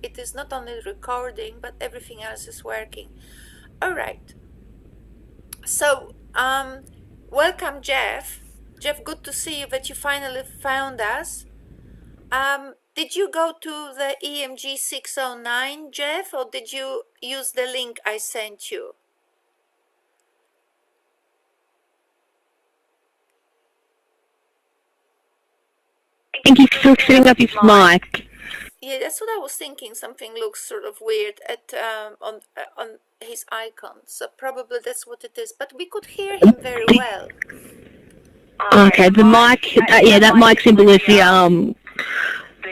it is not only recording, but everything else is working. All right. So, welcome, Jeff. Jeff, good to see you, that you finally found us. Did you go to the EMG 609, Jeff, or did you use the link I sent you? I think he's still setting up his mic. Yeah, that's what I was thinking. Something looks sort of weird at on his icon, so probably that's what it is. But we could hear him very well. Okay, the mic, yeah, that mic symbol is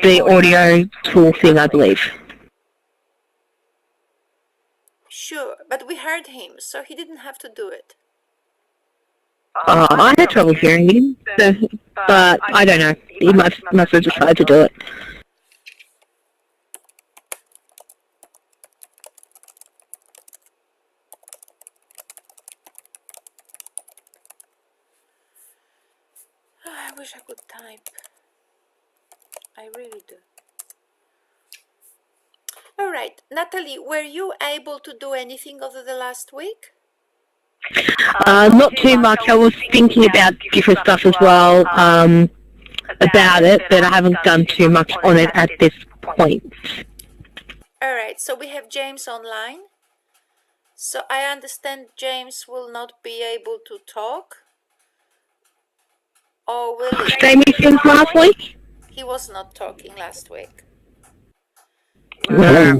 the audio tool thing, I believe. Sure, but we heard him, so he didn't have to do it. I had trouble hearing him, but I don't know. He must have decided to do it. I wish I could type. I really do. All right, Natalie, were you able to do anything over the last week? Not too much. I was thinking about different stuff as well about it, but I haven't done too much on it at this point. All right, so we have James online. So I understand James will not be able to talk. Or will he? Same issues last week? He was not talking last week. Yeah,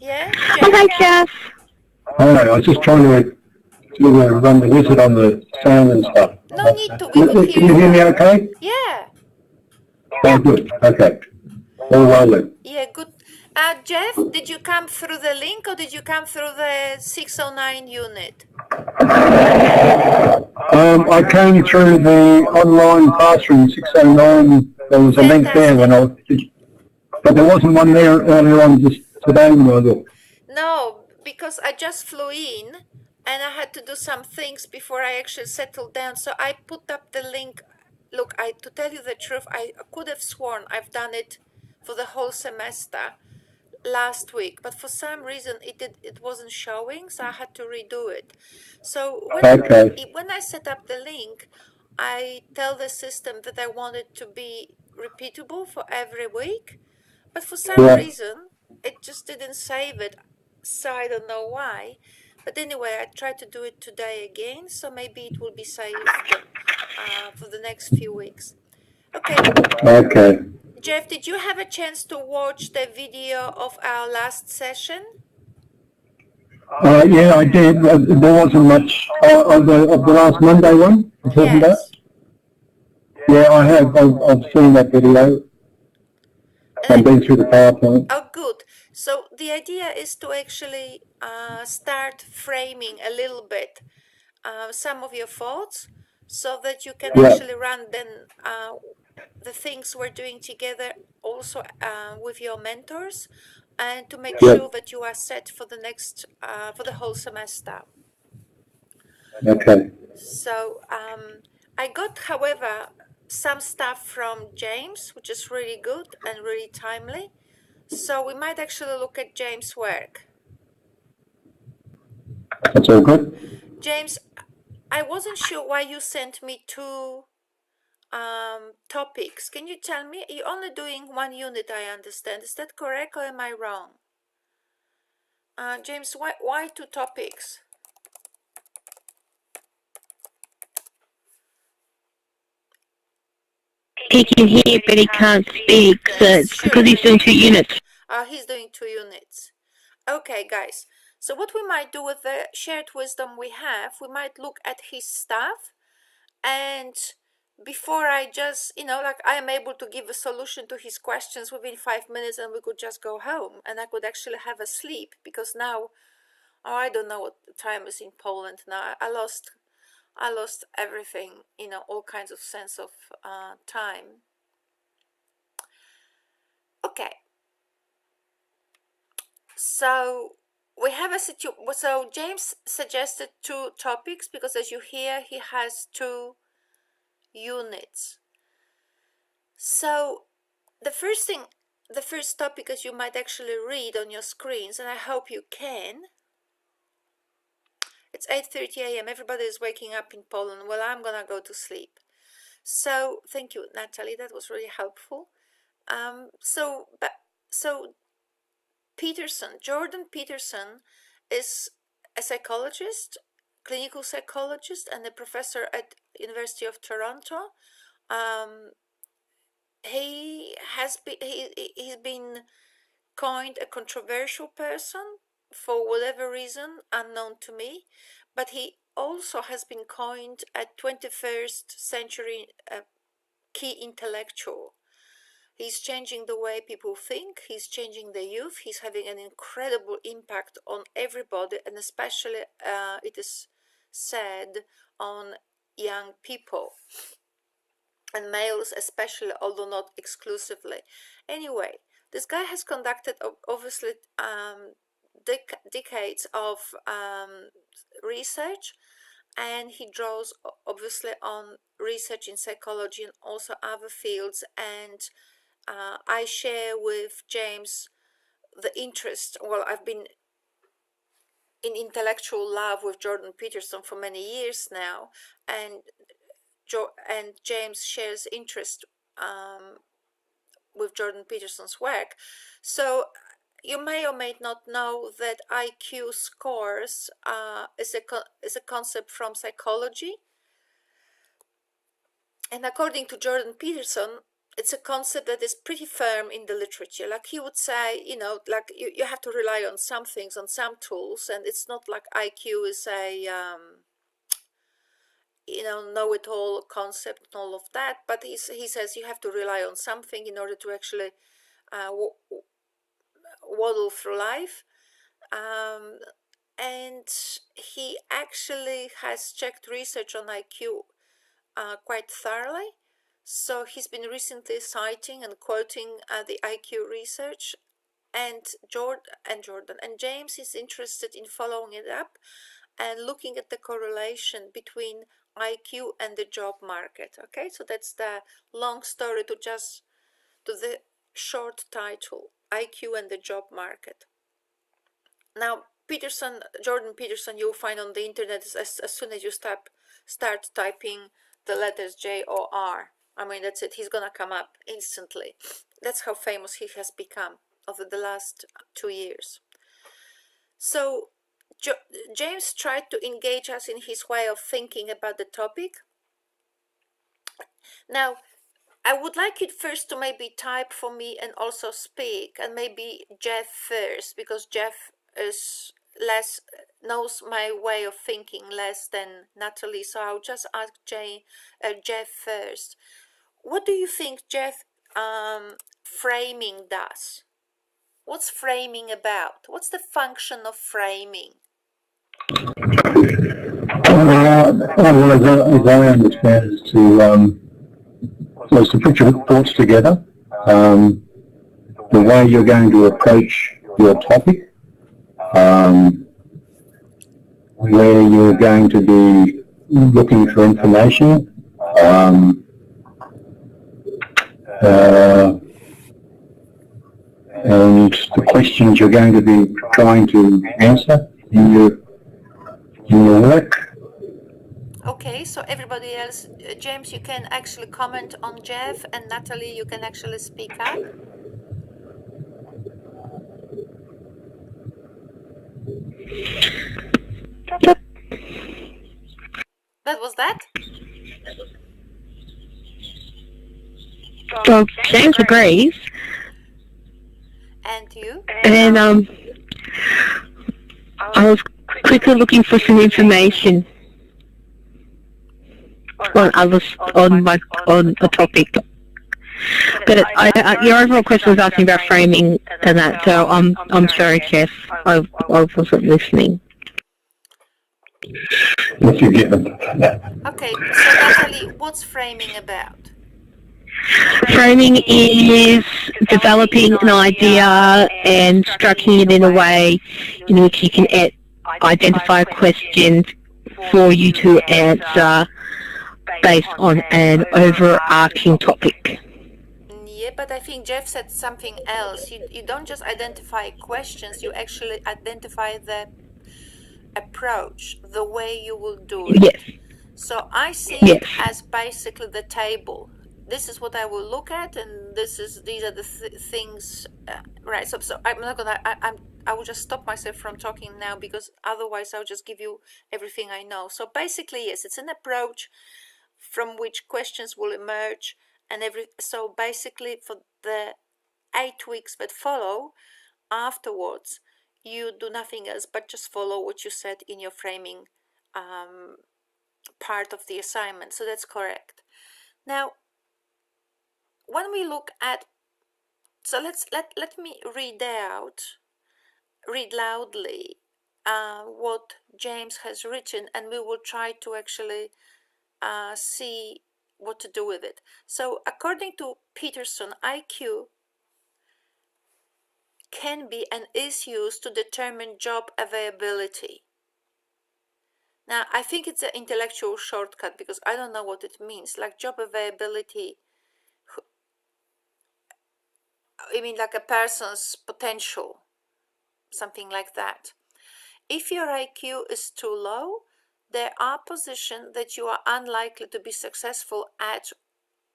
Jeff? Jeff. Alright, I was just trying to run the wizard on the sound and stuff. No need to. We could Can you hear me okay? Yeah. Oh, good. Okay. All rolling. Yeah, good. Jeff, did you come through the link or did you come through the 609 unit? I came through the online classroom 609. There was a link there when I was, but there wasn't one there earlier on just today when I looked. No, because I just flew in and I had to do some things before I actually settled down. So I put up the link. Look, to tell you the truth, I could have sworn I've done it for the whole semester last week, but for some reason it wasn't showing, so I had to redo it. So when I set up the link, I tell the system that I want it to be repeatable for every week, but for some reason it just didn't save it, so I don't know why. But anyway, I tried to do it today again, so maybe it will be saved for the next few weeks. Okay. Jeff, did you have a chance to watch the video of our last session? Yeah, I did. There wasn't much of the last Monday one. Yes. Yeah, I have. I've seen that video. I've been through the PowerPoint. Oh, good. So the idea is to actually start framing a little bit some of your thoughts so that you can actually run then the things we're doing together also with your mentors, and to make sure that you are set for the next for the whole semester. Okay. So I got, however, some stuff from James, which is really good and really timely. So we might actually look at James' work. That's all good. James, I wasn't sure why you sent me two topics. Can you tell me? You're only doing one unit, I understand. Is that correct or am I wrong? James, why two topics? He can hear, but he can't speak, so it's because he's doing 2 units. He's doing 2 units. Okay, guys. So what we might do with the shared wisdom we have, we might look at his stuff, and before I just, I am able to give a solution to his questions within 5 minutes and we could just go home and I could actually have a sleep, because now, I don't know what the time is in Poland now. I lost everything, all kinds of sense of time. Okay. So we have so James suggested 2 topics because, as you hear, he has 2 units. So the first thing the first topic, as you might actually read on your screens, and I hope you can. It's 8:30 a.m. Everybody is waking up in Poland. Well, I'm gonna go to sleep. So thank you, Natalie. That was really helpful. So Jordan Peterson is a psychologist, clinical psychologist, and a professor at University of Toronto. He's been coined a controversial person for whatever reason unknown to me, but he also has been coined a 21st century key intellectual. He's changing the way people think, he's changing the youth, he's having an incredible impact on everybody, and especially, it is said, on young people. And males especially, although not exclusively. Anyway, this guy has conducted obviously decades of research, and he draws obviously on research in psychology and also other fields, and I share with James the interest. Well, I've been in intellectual love with Jordan Peterson for many years now, and James shares interest with Jordan Peterson's work. So you may or may not know that IQ scores is a concept from psychology, and according to Jordan Peterson, it's a concept that is pretty firm in the literature. Like he would say, like you have to rely on some things, on some tools, and it's not like IQ is a know-it-all concept and all of that, but he says you have to rely on something in order to actually waddle through life. And he actually has checked research on IQ quite thoroughly. So he's been recently citing and quoting the IQ research, and James is interested in following it up and looking at the correlation between IQ and the job market. Okay, so that's the long story to the short title, IQ and the job market. Now, Jordan Peterson, you'll find on the internet as soon as you start typing the letters JOR. I mean, that's it. He's gonna come up instantly. That's how famous he has become over the last 2 years. So James tried to engage us in his way of thinking about the topic. Now, I would like you first to maybe type for me and also speak, and maybe Jeff first, because Jeff knows my way of thinking less than Natalie. So I'll just ask Jeff first. What do you think, Jeff, framing does? What's framing about? What's the function of framing? As I understand, is to put your thoughts together, the way you're going to approach your topic, where you're going to be looking for information, and the questions you're going to be trying to answer in your work. Okay, so everybody else, James, you can actually comment on Jeff, and Natalie, you can actually speak up. That was that? Well, James agrees. And you? And then I was quickly looking for some information on a topic. But your overall question was asking about framing and that, so I'm sorry, Jeff, I wasn't listening. If you get them. Okay, so Natalie, what's framing about? Framing is developing an idea and structuring it in a way in which you can identify questions for you to answer based on an overarching topic. Yeah, but I think Jeff said something else. You don't just identify questions, you actually identify the approach, the way you will do it. Yes. So I see it Yes. as basically the table. This is what I will look at, and these are the things, right? So I'm not gonna. I will just stop myself from talking now, because otherwise I'll just give you everything I know. So basically, yes, it's an approach from which questions will emerge, and so basically for the 8 weeks that follow afterwards, you do nothing else but just follow what you said in your framing part of the assignment. So that's correct. Now, when we look at, so let me read loudly what James has written, and we will try to actually see what to do with it. So according to Peterson, IQ can be and is used to determine job availability. Now, I think it's an intellectual shortcut, because I don't know what it means. Like job availability, I mean like a person's potential, something like that. If your IQ is too low, there are positions that you are unlikely to be successful at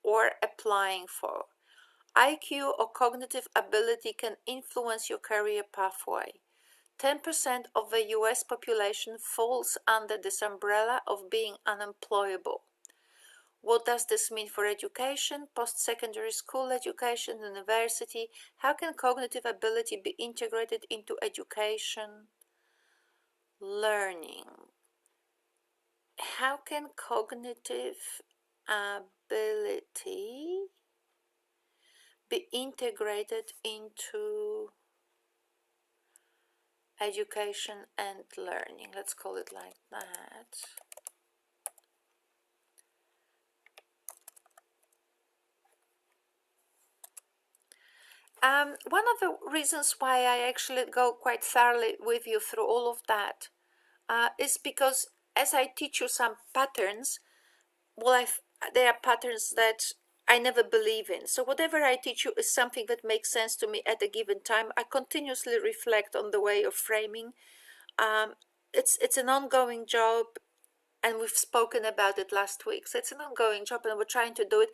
or applying for. IQ or cognitive ability can influence your career pathway. 10% of the US population falls under this umbrella of being unemployable. What does this mean for education, post-secondary school education, university? How can cognitive ability be integrated into education, learning? How can cognitive ability be integrated into education and learning? Let's call it like that. One of the reasons why I actually go quite thoroughly with you through all of that is because as I teach you some patterns, there are patterns that I never believe in. So whatever I teach you is something that makes sense to me at a given time. I continuously reflect on the way of framing. It's an ongoing job, and we've spoken about it last week. So it's an ongoing job, and we're trying to do it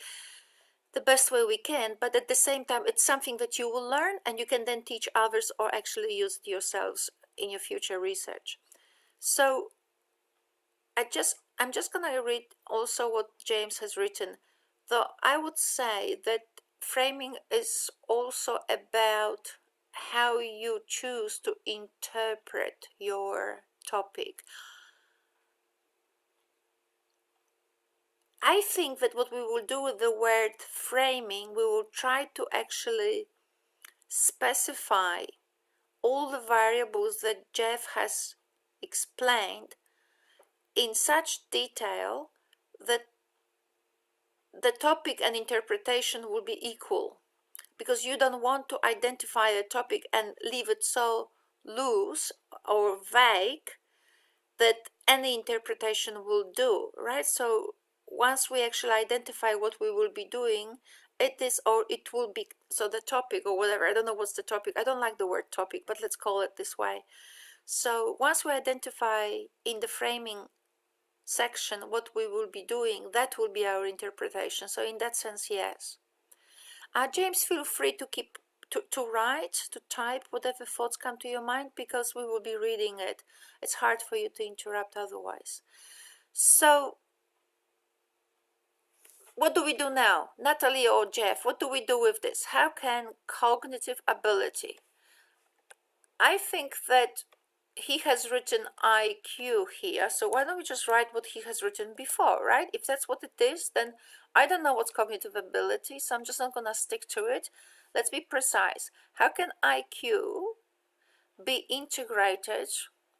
the best way we can, but at the same time, it's something that you will learn, and you can then teach others or actually use it yourselves in your future research. So I'm just gonna read also what James has written, though I would say that framing is also about how you choose to interpret your topic. I think that what we will do with the word framing, we will try to actually specify all the variables that Jeff has explained in such detail that the topic and interpretation will be equal, because you don't want to identify a topic and leave it so loose or vague that any interpretation will do, right? So once we actually identify what we will be doing, it is, or it will be, so the topic or whatever, I don't know what's the topic, I don't like the word topic, but let's call it this way. So once we identify in the framing section what we will be doing, that will be our interpretation. So in that sense, yes. James, feel free to keep to write, to type whatever thoughts come to your mind, because we will be reading it. It's hard for you to interrupt otherwise. So what do we do now? Natalie or Jeff, what do we do with this? How can cognitive ability? I think that he has written IQ here, so why don't we just write what he has written before, right? If that's what it is, then I don't know what's cognitive ability, so I'm just not going to stick to it. Let's be precise. How can IQ be integrated?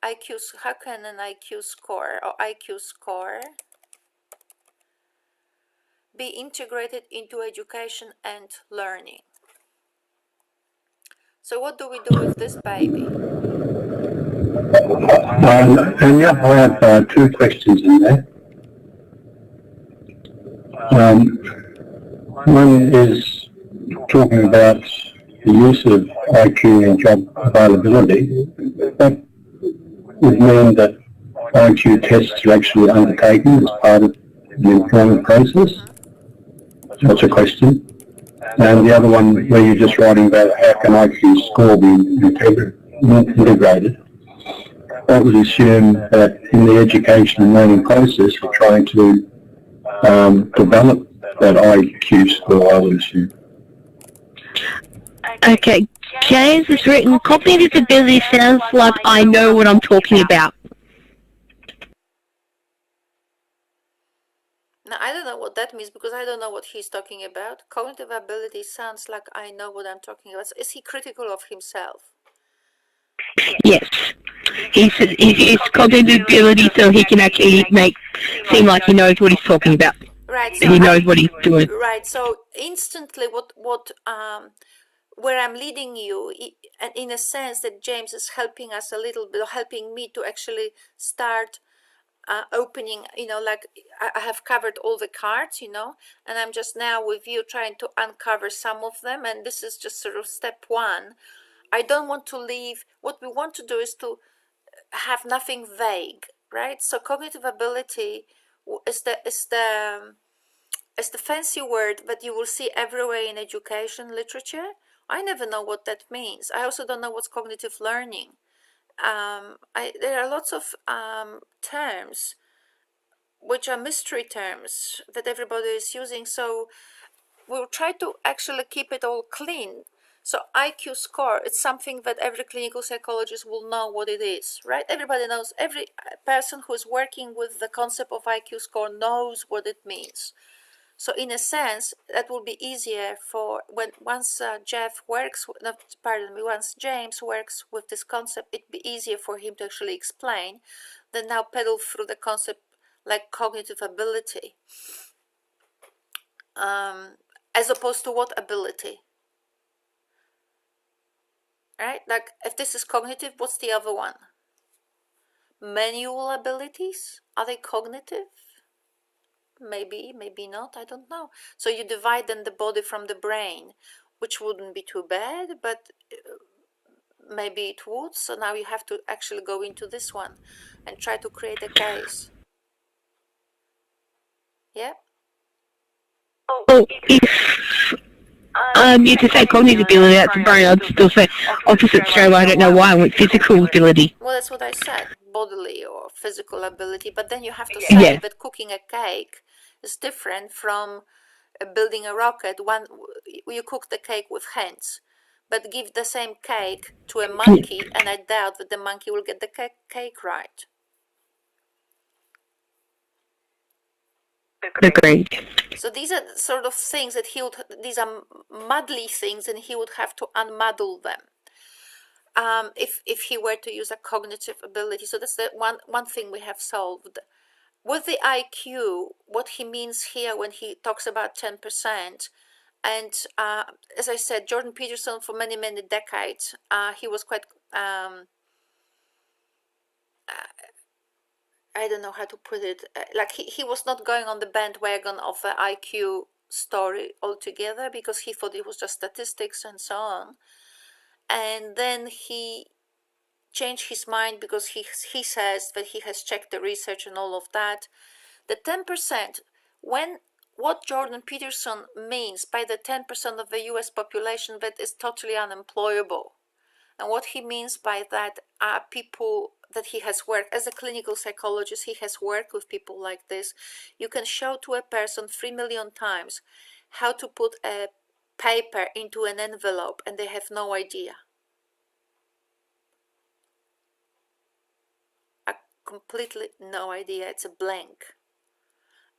How can an IQ score or IQ score be integrated into education and learning? So what do we do with this baby? And yeah, I have two questions in there. One is, talking about the use of IQ in job availability, that would mean that IQ tests are actually undertaken as part of the employment process. That's a question. And the other one where you're just writing about how can IQ score be integrated, I would assume that in the education and learning process we're trying to develop that IQ score, I would assume. Okay, James has written, cognitive ability sounds like I know what I'm talking about. Now, I don't know what that means because I don't know what he's talking about. Cognitive ability sounds like I know what I'm talking about. So is he critical of himself? Yes. He's cognitive ability so he can actually seem like he knows what he's talking about. Right. So he knows what he's doing. Right. So instantly where I'm leading you, and in a sense that James is helping us a little bit, helping me to actually start opening, like I have covered all the cards, and I'm just now with you trying to uncover some of them, and this is just sort of step one. I don't want to leave. What we want to do is to have nothing vague, right? So cognitive ability is the fancy word that you will see everywhere in education literature. I never know what that means. I also don't know what's cognitive learning. There are lots of terms which are mystery terms that everybody is using. So we'll try to actually keep it all clean. So IQ score, it's something that every clinical psychologist will know what it is, right? Everybody knows, every person who is working with the concept of IQ score knows what it means. So in a sense, that will be easier for once once James works with this concept, it'd be easier for him to actually explain than now pedal through the concept like cognitive ability. As opposed to what ability? Right? Like if this is cognitive, what's the other one? Manual abilities? Are they cognitive? Maybe, maybe not, I don't know. So you divide then the body from the brain, which wouldn't be too bad, but maybe it would. So now you have to actually go into this one and try to create a case. Yeah? Well, if you to say cognitive ability, that's the brain, I'd still say opposite straight away. I don't know why I went physical ability. Well, that's what I said, bodily or physical ability. But then you have to say that cooking a cake is different from building a rocket. One, you cook the cake with hands, but give the same cake to a monkey, and I doubt that the monkey will get the cake right. Agreed. So these are sort of things that these are muddly things, and he would have to unmuddle them. If he were to use a cognitive ability. So that's the one thing we have solved. With the IQ, what he means here when he talks about 10%, and as I said, Jordan Peterson for many, many decades, he was quite, I don't know how to put it, like he was not going on the bandwagon of the IQ story altogether because he thought it was just statistics and so on. And then he changed his mind because he says that he has checked the research and all of that. The 10%, what Jordan Peterson means by the 10% of the US population that is totally unemployable. And what he means by that are people that he has worked, as a clinical psychologist, he has worked with people like this. You can show to a person 3 million times how to put a paper into an envelope and they have no idea. Completely no idea. It's a blank.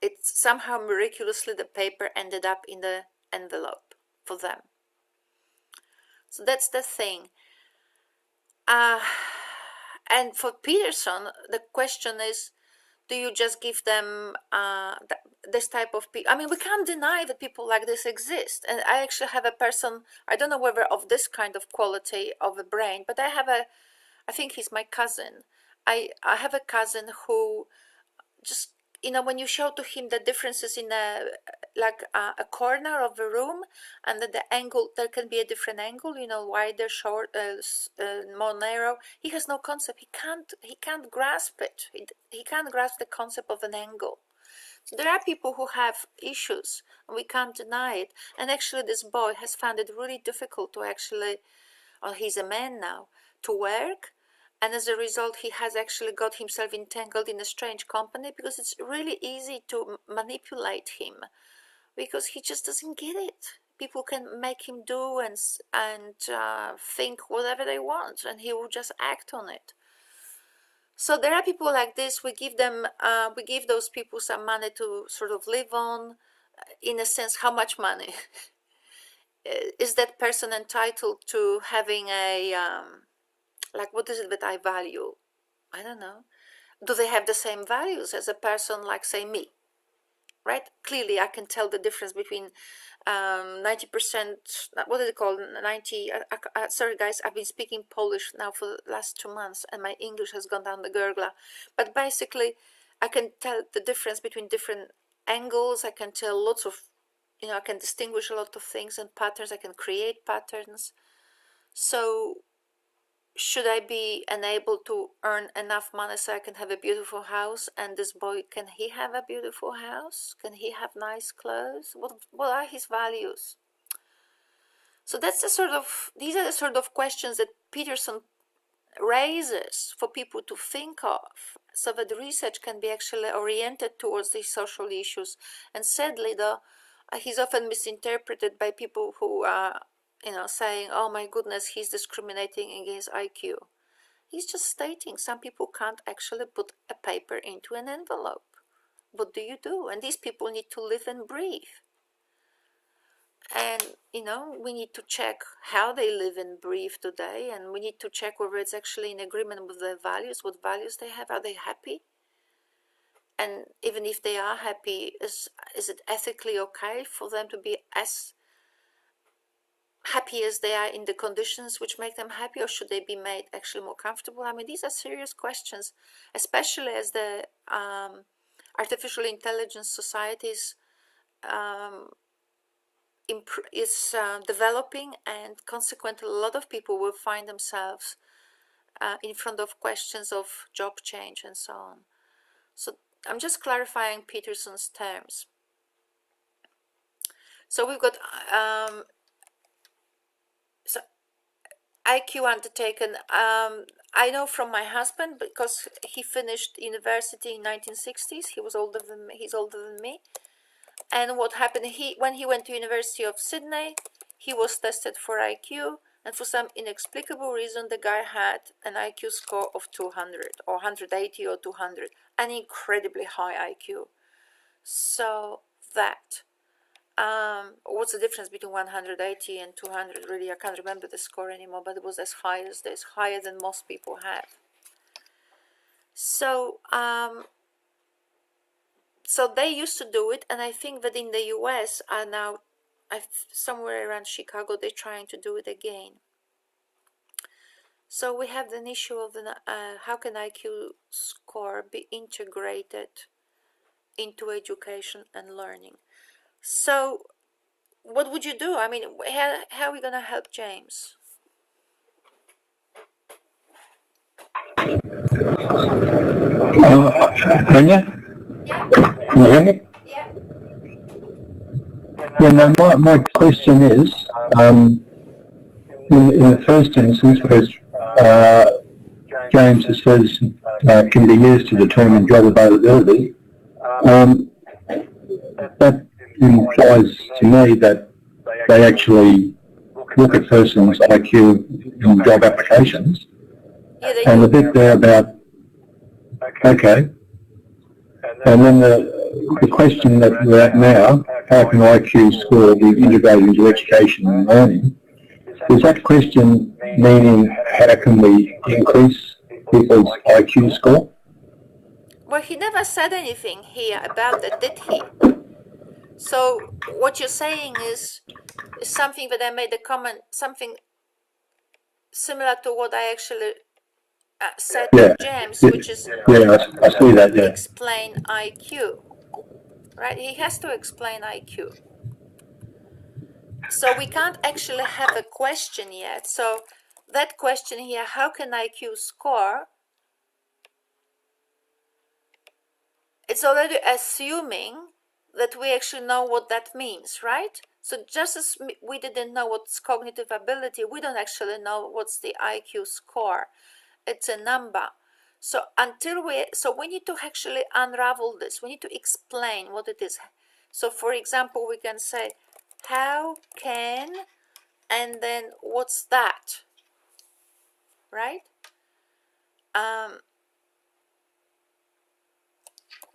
It's somehow miraculously the paper ended up in the envelope for them. So that's the thing. And for Peterson, the question is, do you just give them this type of people? I mean, we can't deny that people like this exist. And I actually have a person, I don't know whether of this kind of quality of a brain, but I think he's my cousin. I have a cousin who just when you show to him the differences in a corner of a room, and that the angle, there can be a different angle, wider, short, more narrow. He has no concept. He can't grasp it. He can't grasp the concept of an angle. So there are people who have issues, and we can't deny it. And actually, this boy has found it really difficult to actually, well, he's a man now, to work. And as a result, he has actually got himself entangled in a strange company, because it's really easy to manipulate him, because he just doesn't get it. People can make him do and think whatever they want, and he will just act on it. So there are people like this. We give those people some money to sort of live on. In a sense, how much money? Is that person entitled to having a what is it that I value? I don't know. Do they have the same values as a person like, say, me? Right? Clearly, I can tell the difference between 90%. What is it called? 90. Sorry, guys. I've been speaking Polish now for the last 2 months, and my English has gone down the gurgler. But basically, I can tell the difference between different angles. I can tell lots of, I can distinguish a lot of things and patterns. I can create patterns. So, should I be enabled to earn enough money so I can have a beautiful house? And this boy, can he have a beautiful house? Can he have nice clothes? What are his values? So these are the sort of questions that Peterson raises for people to think of, so that the research can be actually oriented towards these social issues. And sadly, though, he's often misinterpreted by people who are saying, oh my goodness, he's discriminating against IQ. He's just stating some people can't actually put a paper into an envelope. What do you do? And these people need to live and breathe. And, we need to check how they live and breathe today. And we need to check whether it's actually in agreement with their values, what values they have. Are they happy? And even if they are happy, is it ethically okay for them to be as happy as they are in the conditions which make them happy, or should they be made actually more comfortable? I mean, these are serious questions, especially as the artificial intelligence societies is developing, and consequently a lot of people will find themselves in front of questions of job change and so on. So I'm just clarifying Peterson's terms. So we've got IQ undertaken. I know from my husband, because he finished university in 1960s. He's older than me. And what happened? When he went to University of Sydney, he was tested for IQ, and for some inexplicable reason, the guy had an IQ score of 200 or 180 or 200, an incredibly high IQ. So that. What's the difference between 180 and 200? Really, I can't remember the score anymore, but it was as high as this, higher than most people have. So, so they used to do it, and I think that in the US are now, somewhere around Chicago, they're trying to do it again. So we have an issue of how can IQ score be integrated into education and learning? So what would you do? I mean, how are we going to help James? Anya? Yeah. Can you hear me? Yeah. Yeah, no, my question is, in the first instance, where James says can be used to determine job availability, that implies to me that they actually look at persons' IQ in job applications. Yeah, they and do. the bit there about, okay, and then the question that we're at now, how can IQ score be integrated into education and learning? Is that question meaning how can we increase people's IQ score? Well, he never said anything here about that, did he? So what you're saying is something that I made a comment, something similar to what I actually set Yeah, of gems, which is I see that. Yeah, explain IQ, right? He has to explain IQ. So we can't actually have a question yet. So that question here, how can IQ score? It's already assuming that we actually know what that means, right? So just as we didn't know what's cognitive ability, we don't actually know what's the IQ score. It's a number. So we need to actually unravel this. We need to explain what it is. So for example, we can say, how can, and then what's that, right?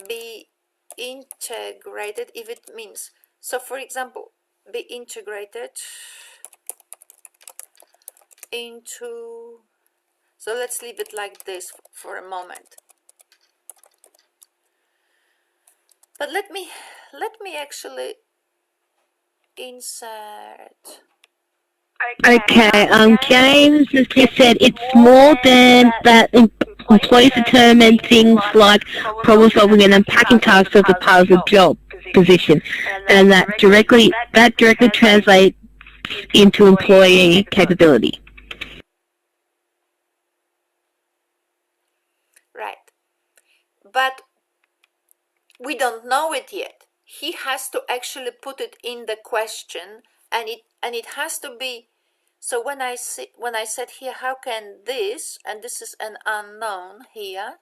Be integrated if it means. So for example, be integrated into, so let's leave it like this for a moment. But let me actually insert. Okay, James has just said it's more than that employees determine things like problem solving and unpacking tasks as a part of the job position, and that directly translates into employee capability. Right. But we don't know it yet. He has to actually put it in the question, and it has to be. So when I said here, how can this, and this is an unknown here,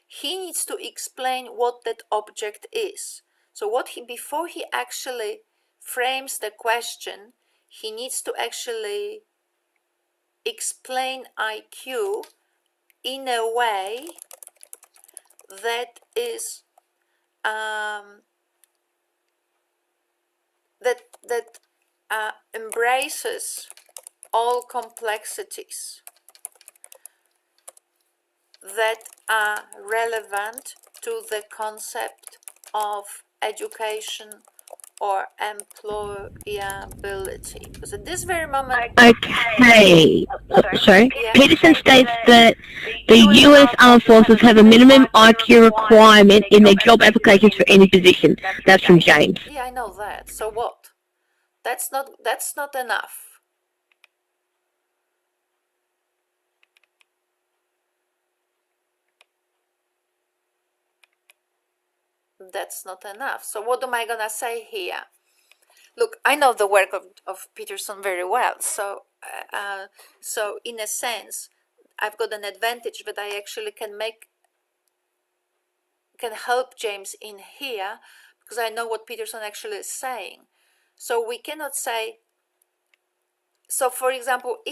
he needs to explain what that object is. So before he actually frames the question, he needs to actually explain IQ in a way that is that embraces all complexities that are relevant to the concept of education or employability. Because at this very moment... Okay. Sorry. Yeah. Peterson states that the US Armed Forces have a minimum IQ requirement in their job applications for any position. That's from James. Yeah, I know that. So what? That's not enough. That's not enough. So what am I gonna say here? Look, I know the work of Peterson very well. So in a sense, I've got an advantage that I actually can help James in here because I know what Peterson actually is saying. So we cannot say. So for example,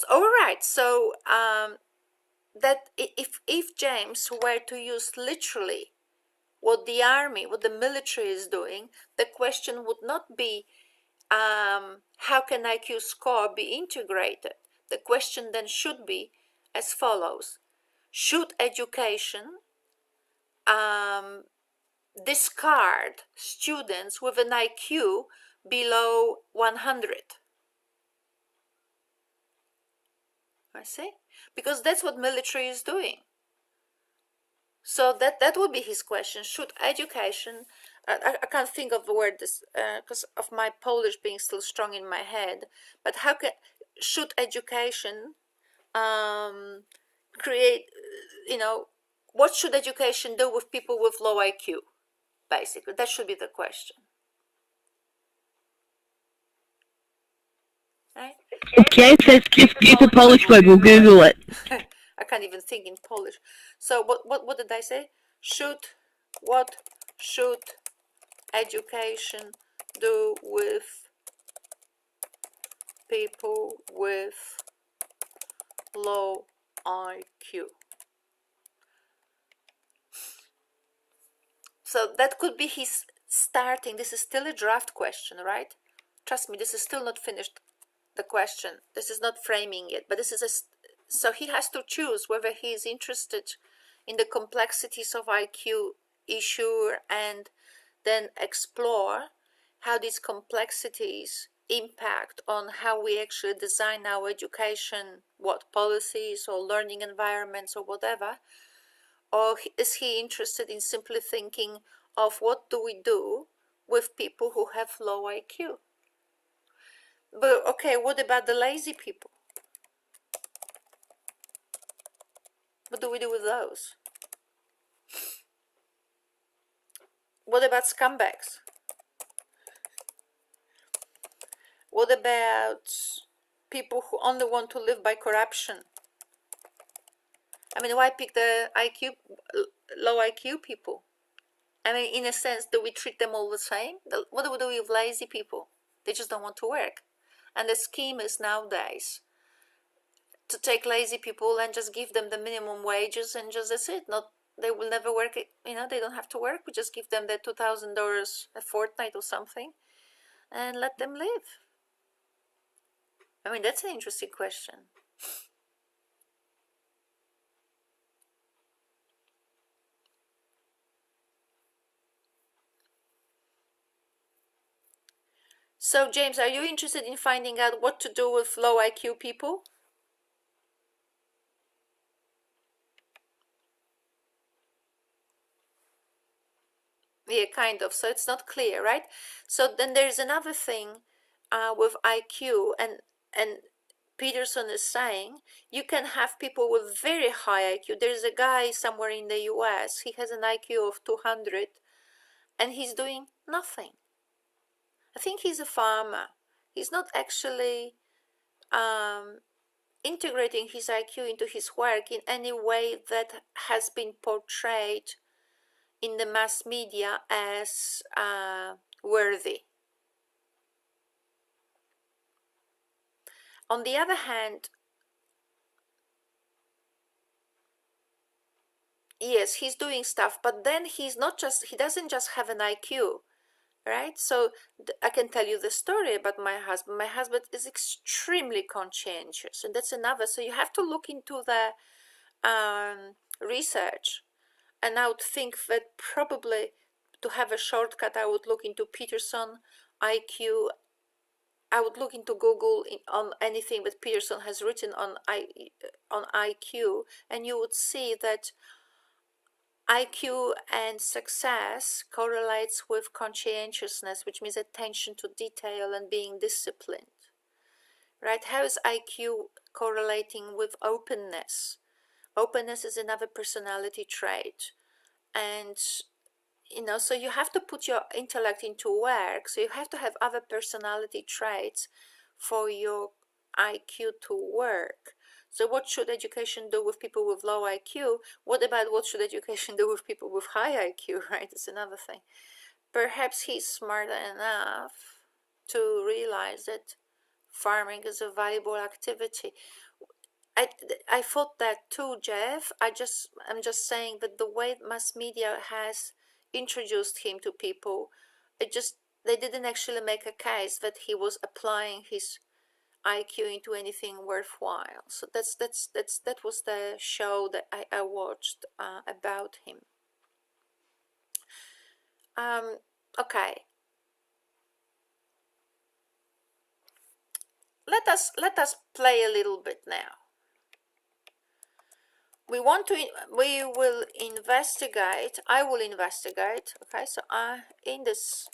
all right. So that if James were to use literally what the military is doing, the question would not be how can IQ score be integrated? The question then should be as follows: should education discard students with an IQ below 100? I see, because that's what military is doing. So that would be his question. Should education, I can't think of the word this because of my Polish being still strong in my head, but should education create, what should education do with people with low IQ? Basically, that should be the question. Right? James says just use a Polish word, we'll Google it. I can't even think in Polish. So what did I say? What should education do with people with low IQ? So that could be his starting. This is still a draft question, right? Trust me, this is still not finished, the question. This is not framing it, but this is so he has to choose whether he is interested in the complexities of IQ issue and then explore how these complexities impact on how we actually design our education what, policies or learning environments or whatever? Or is he interested in simply thinking of what do we do with people who have low IQ? But okay, what about the lazy people? What do we do with those? What about scumbags? What about people who only want to live by corruption? I mean, why pick the low IQ people? I mean, in a sense, do we treat them all the same? What do we do with lazy people? They just don't want to work. And the scheme is nowadays to take lazy people and just give them the minimum wages and just that's it. Not they will never work. They don't have to work. We just give them the $2,000 a fortnight or something, and let them live. I mean, that's an interesting question. So, James, are you interested in finding out what to do with low IQ people? Yeah, kind of. So it's not clear, right? So then there's another thing with IQ, and Peterson is saying you can have people with very high IQ. There's a guy somewhere in the US, he has an IQ of 200 and he's doing nothing. I think he's a farmer. He's not actually integrating his IQ into his work in any way that has been portrayed in the mass media as worthy. On the other hand, yes, he's doing stuff, but then he doesn't just have an IQ, right? So I can tell you the story about my husband. My husband is extremely conscientious, and that's another. So you have to look into the research, and I would think that probably to have a shortcut, I would look into Peterson IQ. I would look into Google on anything that Peterson has written on IQ, and you would see that IQ and success correlates with conscientiousness, which means attention to detail and being disciplined. Right? How is IQ correlating with openness? Openness is another personality trait. And so you have to put your intellect into work. So you have to have other personality traits for your IQ to work. So what should education do with people with low IQ? What should education do with people with high IQ, right? It's another thing. Perhaps he's smart enough to realize that farming is a valuable activity. I thought that too, Jeff. I'm just saying that the way mass media has introduced him to people, they didn't actually make a case that he was applying his IQ into anything worthwhile. So that was the show that I watched about him. Okay. Let us play a little bit now. We will investigate. I will investigate. Okay, so in this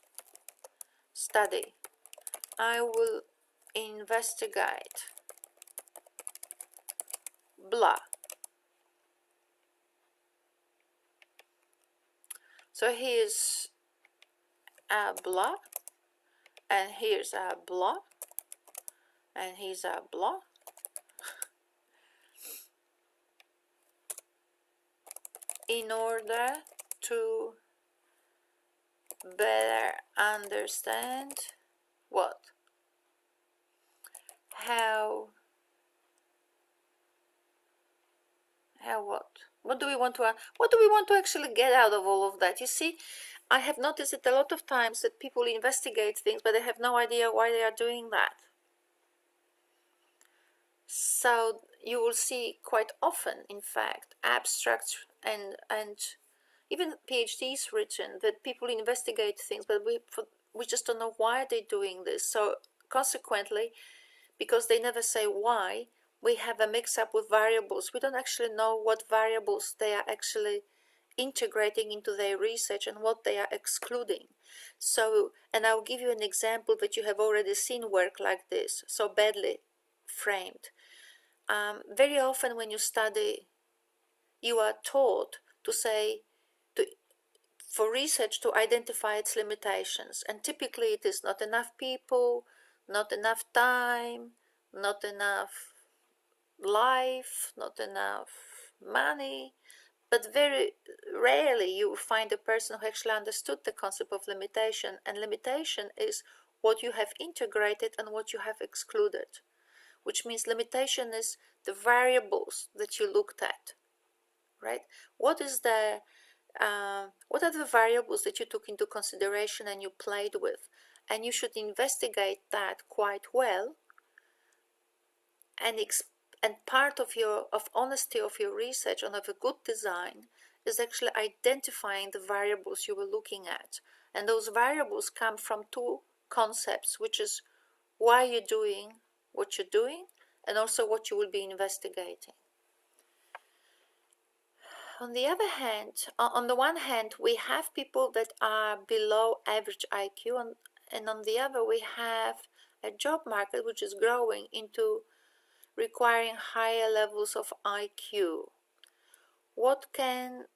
study, I will investigate blah. So here's a blah, and here's a blah, and here's a blah. In order to better understand what? How what? What do we want to actually get out of all of that? You see, I have noticed it a lot of times that people investigate things, but they have no idea why they are doing that. So you will see quite often, in fact, abstracts and even PhDs written that people investigate things, but we just don't know why they're doing this. So consequently, because they never say why, we have a mix-up with variables. We don't actually know what variables they are actually integrating into their research and what they are excluding. So, and I'll give you an example that you have already seen work like this, so badly framed. Very often when you study, you are taught to say, for research to identify its limitations, and typically it is not enough people, not enough time, not enough life, not enough money, but very rarely you find a person who actually understood the concept of limitation, and limitation is what you have integrated and what you have excluded, which means limitation is the variables that you looked at, right? What are the variables that you took into consideration and you played with? And you should investigate that quite well, and part of honesty of your research and of a good design is actually identifying the variables you were looking at. And those variables come from two concepts, which is why you're doing what you're doing and also what you will be investigating. On the other hand, on the one hand, we have people that are below average IQ, and on the other, we have a job market which is growing into requiring higher levels of IQ. What can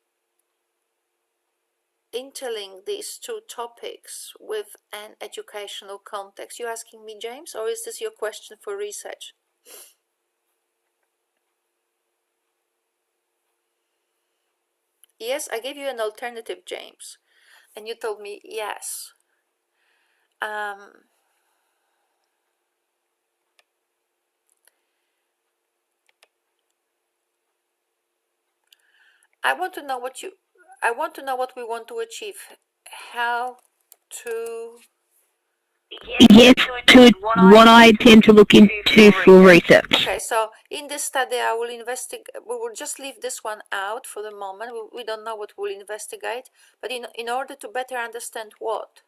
interlink these two topics with an educational context? You're asking me, James, or is this your question for research? Yes, I gave you an alternative, James, and you told me yes. I want to know what we want to achieve. How to... Yes, to what I tend to look into for research. Okay, so in this study I will investigate, we will just leave this one out for the moment. We don't know what we'll investigate, but in order to better understand what?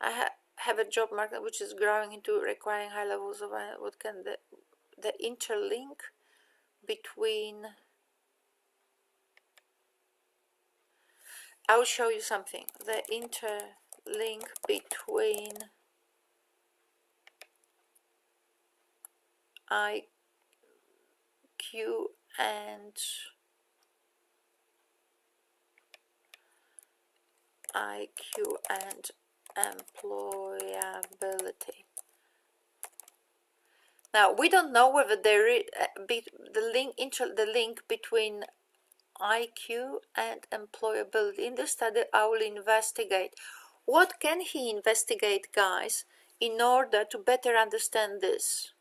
I have a job market which is growing into requiring high levels of what can the interlink between... I'll show you something. The interlink between IQ and employability. Now we don't know whether there is the link between IQ and employability. In this study I will investigate. What can he investigate, guys, in order to better understand this?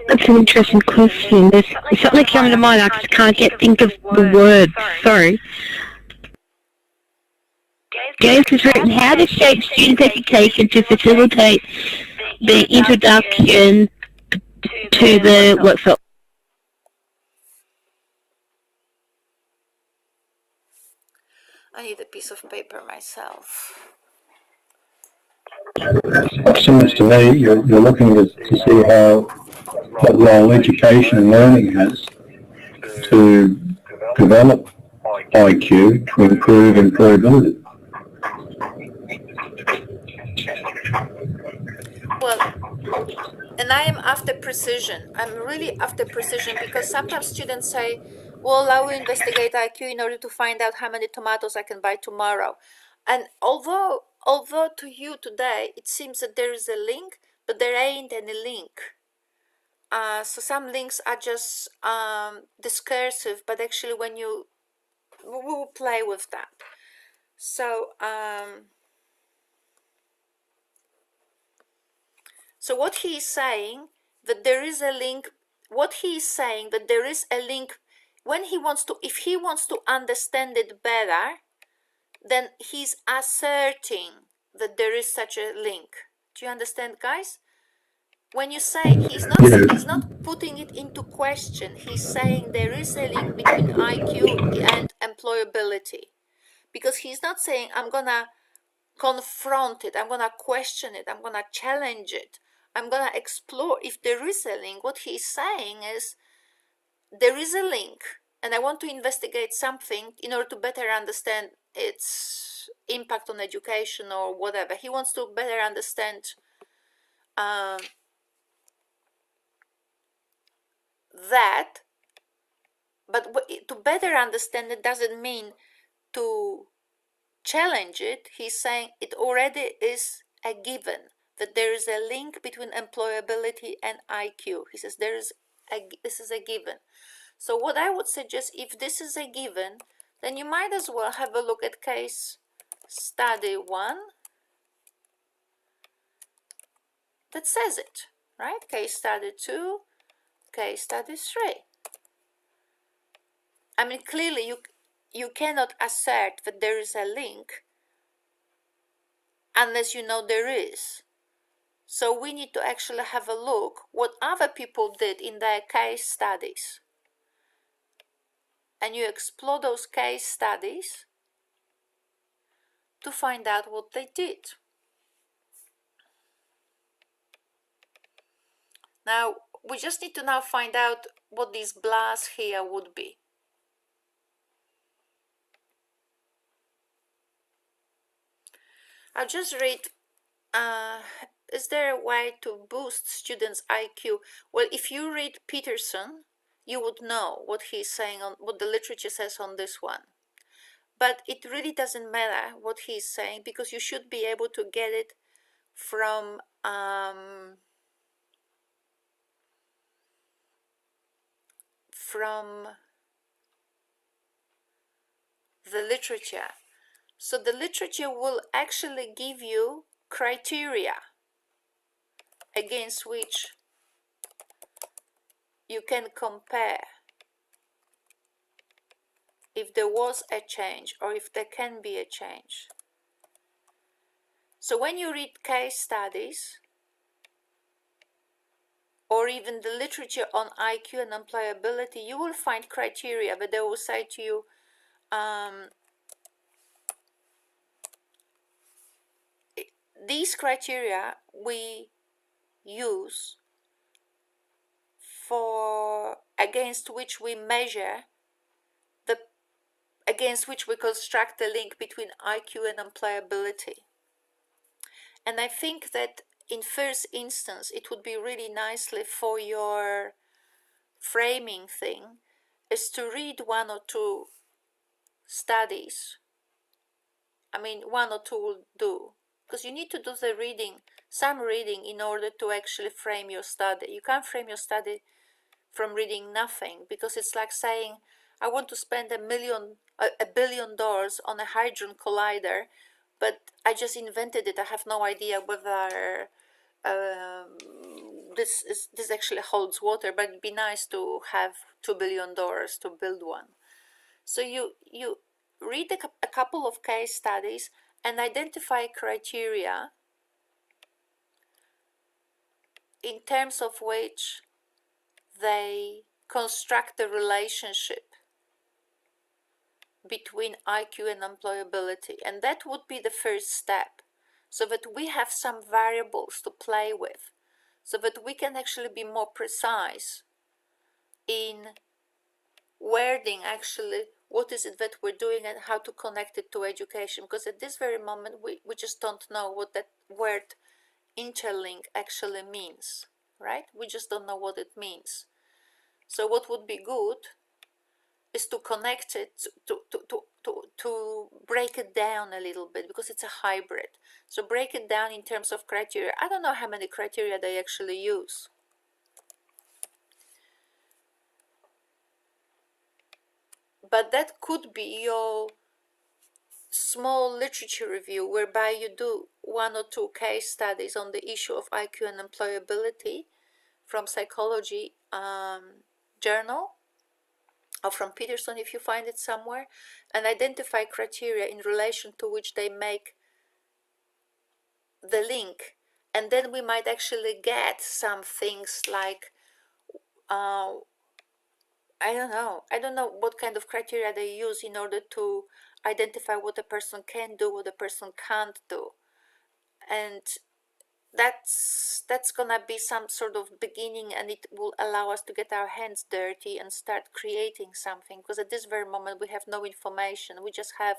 That's an interesting question. There's something coming to mind. I just can't think of the word. Sorry. James has written how to shape student education to facilitate the introduction to the workforce. I need a piece of paper myself. It seems to me you're looking to see what role education and learning has to develop IQ to improve employability. Well, and I am after precision. I'm really after precision, because sometimes students say, well, I will investigate IQ in order to find out how many tomatoes I can buy tomorrow. And although to you today it seems that there is a link, but there ain't any link. So some links are just discursive, but actually when we will play with that. So so what he is saying that there is a link. What he is saying that there is a link when he wants to. If he wants to understand it better, then he's asserting that there is such a link. Do you understand, guys? When you say he's not putting putting it into question. He's saying there is a link between IQ and employability, because he's not saying I'm gonna confront it, I'm gonna question it, I'm gonna challenge it, I'm gonna explore if there is a link. What he's saying is there is a link, and I want to investigate something in order to better understand its impact on education or whatever. He wants to better understand that, but to better understand it doesn't mean to challenge it. He's saying it already is a given that there is a link between employability and IQ. He says this is a given. So what I would suggest, if this is a given, then you might as well have a look at case study 1 that says it, right? Case study 2, case study 3. I mean, clearly you cannot assert that there is a link unless you know there is. So we need to actually have a look what other people did in their case studies. And you explore those case studies to find out what they did. Now, we just need to now find out what these blahs here would be. I'll just read, is there a way to boost students' IQ? Well, if you read Peterson, you would know what he's saying, on what the literature says on this one. But it really doesn't matter what he's saying, because you should be able to get it from the literature. So the literature will actually give you criteria against which you can compare if there was a change or if there can be a change. So when you read case studies or even the literature on IQ and employability, you will find criteria, but they will say to you, these criteria we use for against which we measure against which we construct the link between IQ and employability. And I think that in first instance it would be really nicely for your framing thing is to read 1 or 2 studies. I mean, 1 or 2 will do, because you need to do the reading, some reading, in order to actually frame your study. You can't frame your study from reading nothing, because it's like saying, I want to spend $1 billion on a hadron collider, but I just invented it. I have no idea whether this actually holds water, but it'd be nice to have $2 billion to build one. So you read a couple of case studies and identify criteria in terms of which they construct the relationship between IQ and employability. And that would be the first step, so that we have some variables to play with, so that we can actually be more precise in wording actually what is it that we're doing and how to connect it to education. Because at this very moment we just don't know what that word interlink actually means, right? We just don't know what it means. So what would be good is to connect it, to break it down a little bit, because it's a hybrid. So break it down in terms of criteria. I don't know how many criteria they actually use. But that could be your small literature review, whereby you do 1 or 2 case studies on the issue of IQ and employability from Psychology Journal, or from Peterson if you find it somewhere, and identify criteria in relation to which they make the link. And then we might actually get some things like I don't know. I don't know what kind of criteria they use in order to identify what a person can do, what a person can't do. And that's gonna be some sort of beginning, and it will allow us to get our hands dirty and start creating something, because at this very moment we have no information. We just have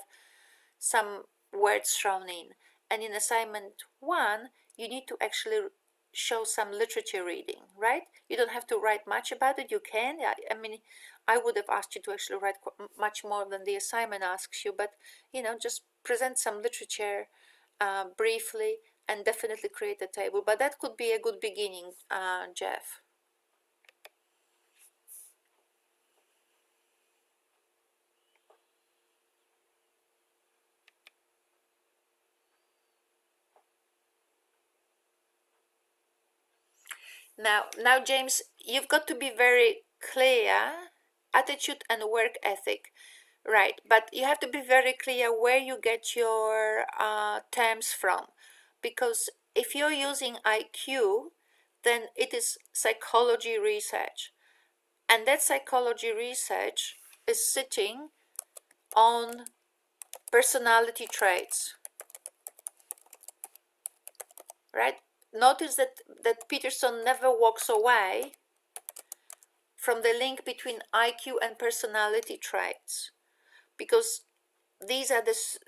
some words thrown in. And in assignment 1 you need to actually show some literature reading, right? You don't have to write much about it. You can, I mean, I would have asked you to actually write much more than the assignment asks you, but just present some literature briefly, and definitely create a table. But that could be a good beginning, Jeff. Now, James, you've got to be very clear. Attitude and work ethic, right? But you have to be very clear where you get your terms from, because if you're using IQ, then it is psychology research, and that psychology research is sitting on personality traits, right? Notice that Peterson never walks away from the link between IQ and personality traits, because these are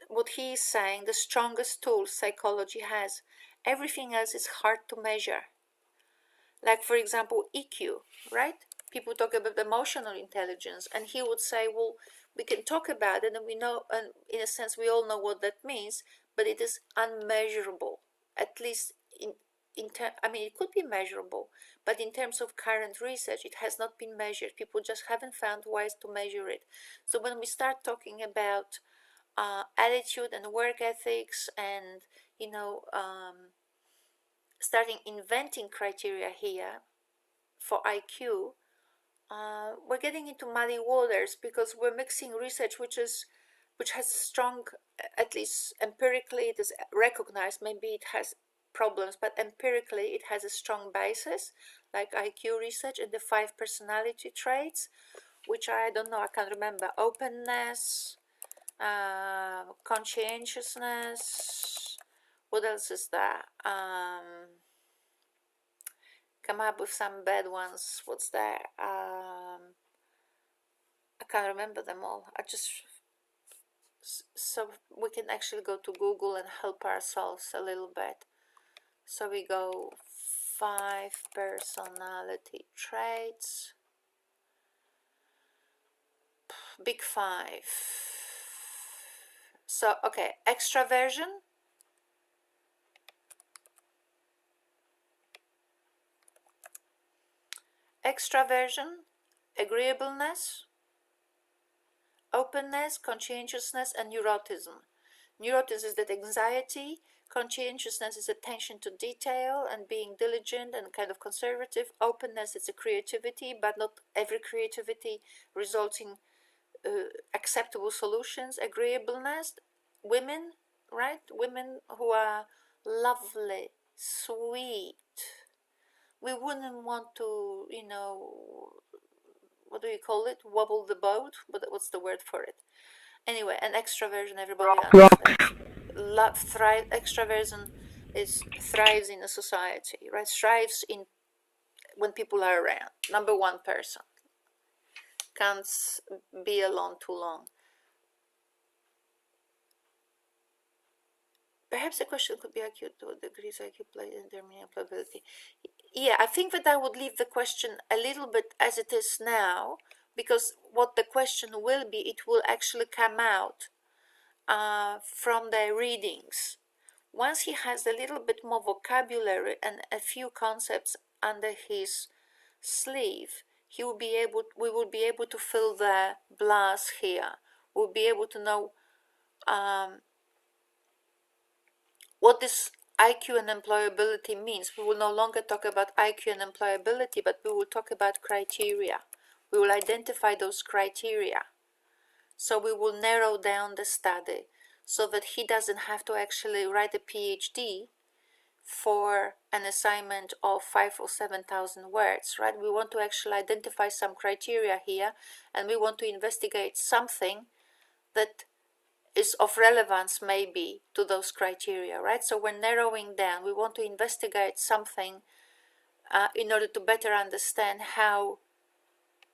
what he is saying, the strongest tools psychology has. Everything else is hard to measure. Like, for example, EQ, right? People talk about emotional intelligence, and he would say, well, we can talk about it, and we know, and in a sense, we all know what that means, but it is unmeasurable, at least I mean, it could be measurable, but in terms of current research, it has not been measured. People just haven't found ways to measure it. So when we start talking about attitude and work ethics, and starting inventing criteria here for IQ, we're getting into muddy waters, because we're mixing research which has strong, at least empirically it is recognized, maybe it has problems, but empirically it has a strong basis, like IQ research, and the 5 personality traits, which I don't know, I can't remember: openness, conscientiousness, what else is there? Come up with some bad ones. What's there? I can't remember them all. So we can actually go to Google and help ourselves a little bit. So we go 5 personality traits, big 5. So, okay, extraversion, agreeableness, openness, conscientiousness, and neuroticism. Neuroticism is that anxiety, conscientiousness is attention to detail and being diligent and kind of conservative. Openness is a creativity, but not every creativity results in acceptable solutions. Agreeableness, women, right? Women who are lovely, sweet. We wouldn't want to, what do you call it? Wobble the boat? What's the word for it? Anyway, an extraversion, everybody understands. Extraversion thrives in a society, right? Thrives in when people are around. Number 1 person. Can't be alone too long. Perhaps the question could be IQ to what degrees IQ play in determining employability. Yeah, I think that I would leave the question a little bit as it is now, because what the question will be, it will actually come out from the readings. Once he has a little bit more vocabulary and a few concepts under his sleeve, we will be able to fill the blanks here. We'll be able to know what this IQ and employability means. We will no longer talk about IQ and employability, but we will talk about criteria. We will identify those criteria. So we will narrow down the study so that he doesn't have to actually write a PhD for an assignment of 5 or 7,000 words, right? We want to actually identify some criteria here, and we want to investigate something that is of relevance maybe to those criteria, right? So we're narrowing down. We want to investigate something in order to better understand how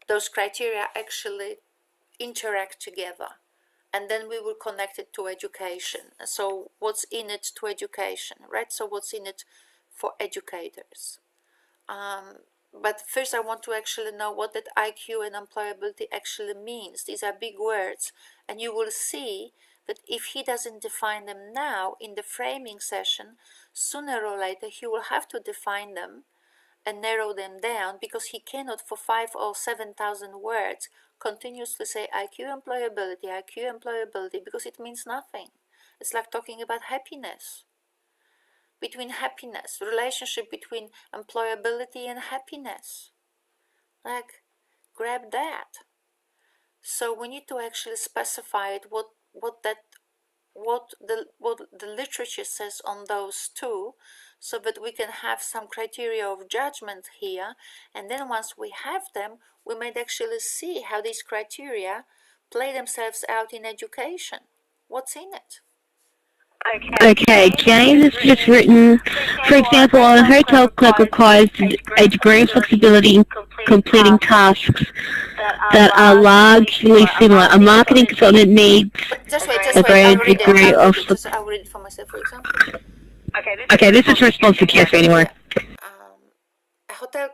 those criteria actually interact together. And then we will connect it to education. So what's in it to education, right? So what's in it for educators? But first I want to actually know what that IQ and employability actually means. These are big words, and you will see that if he doesn't define them now in the framing session, sooner or later he will have to define them and narrow them down, because he cannot for 5 or 7,000 words continuously say IQ employability, because it means nothing. It's like talking about happiness. Between happiness, relationship between employability and happiness. Like, grab that. So we need to actually specify it, what the literature says on those two, so that we can have some criteria of judgment here, and then once we have them, we might actually see how these criteria play themselves out in education. What's in it? Okay, Jane has just written, for example, a hotel clerk requires a degree of flexibility in completing tasks that are largely similar. A marketing consultant needs Just wait, a great degree of I'll read it for myself, for example. Okay, this is response to Jeff anyway. A hotel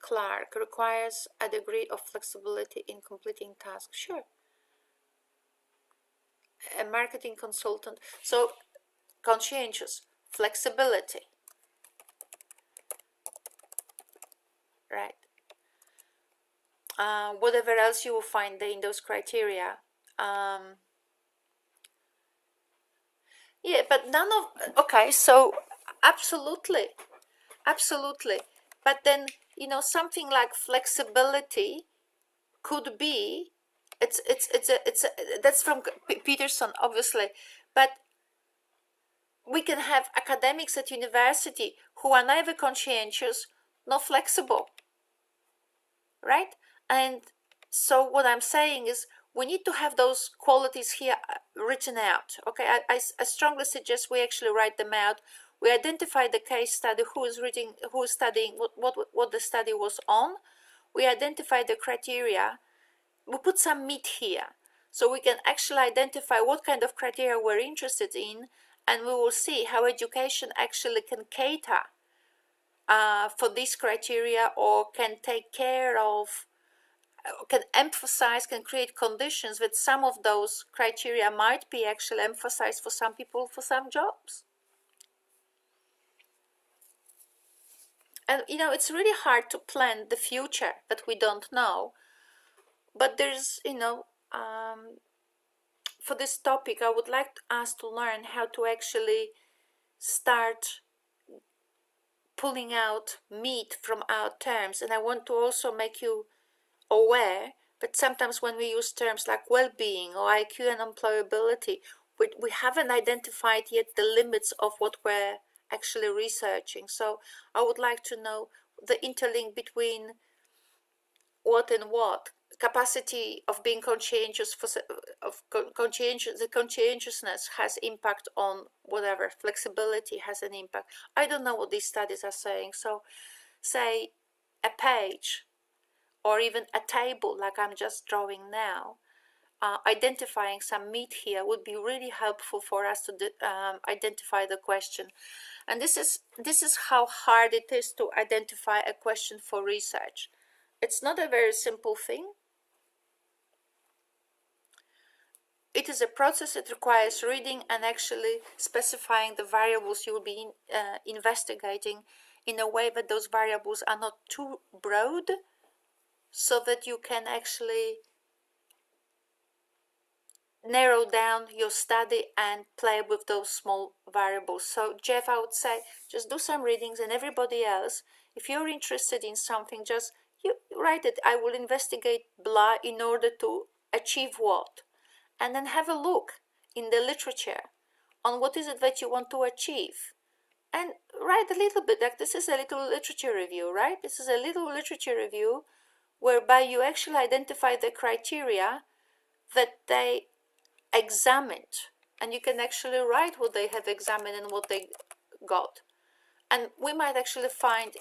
clerk requires a degree of flexibility in completing tasks. Sure. A marketing consultant. So, conscientious, flexibility. Right. Whatever else you will find in those criteria. Yeah, but none of, okay, so absolutely. But then, something like flexibility could be, that's from Peterson, obviously, but we can have academics at university who are neither conscientious nor flexible, right? And so what I'm saying is, we need to have those qualities here written out. Okay, I strongly suggest we actually write them out. We identify the case study, who is studying, what the study was on. We identify the criteria. We put some meat here, so we can actually identify what kind of criteria we're interested in, and we will see how education actually can cater for these criteria, or can take care of, can emphasize, can create conditions that some of those criteria might be actually emphasized for some people, for some jobs. And it's really hard to plan the future that we don't know, but there's for this topic I would like us to learn how to actually start pulling out meat from our terms. And I want to also make you aware that sometimes when we use terms like well-being or IQ and employability, we haven't identified yet the limits of what we're actually researching. So I would like to know the interlink between what and what. Capacity of being conscientious, the conscientiousness has impact on whatever, flexibility has an impact. I don't know what these studies are saying. So say a page or even a table like I'm just drawing now, identifying some meat here would be really helpful for us to identify the question. And this is how hard it is to identify a question for research. It's not a very simple thing. It is a process that requires reading and actually specifying the variables you will be investigating in a way that those variables are not too broad, so that you can actually narrow down your study and play with those small variables. So Jeff, I would say just do some readings, and everybody else, if you're interested in something, just you write it. I will investigate blah in order to achieve what, and then have a look in the literature on what is it that you want to achieve, and write a little bit, like this is a little literature review, right? This is a little literature review whereby you actually identify the criteria that they examined, and you can actually write what they have examined and what they got. And we might actually find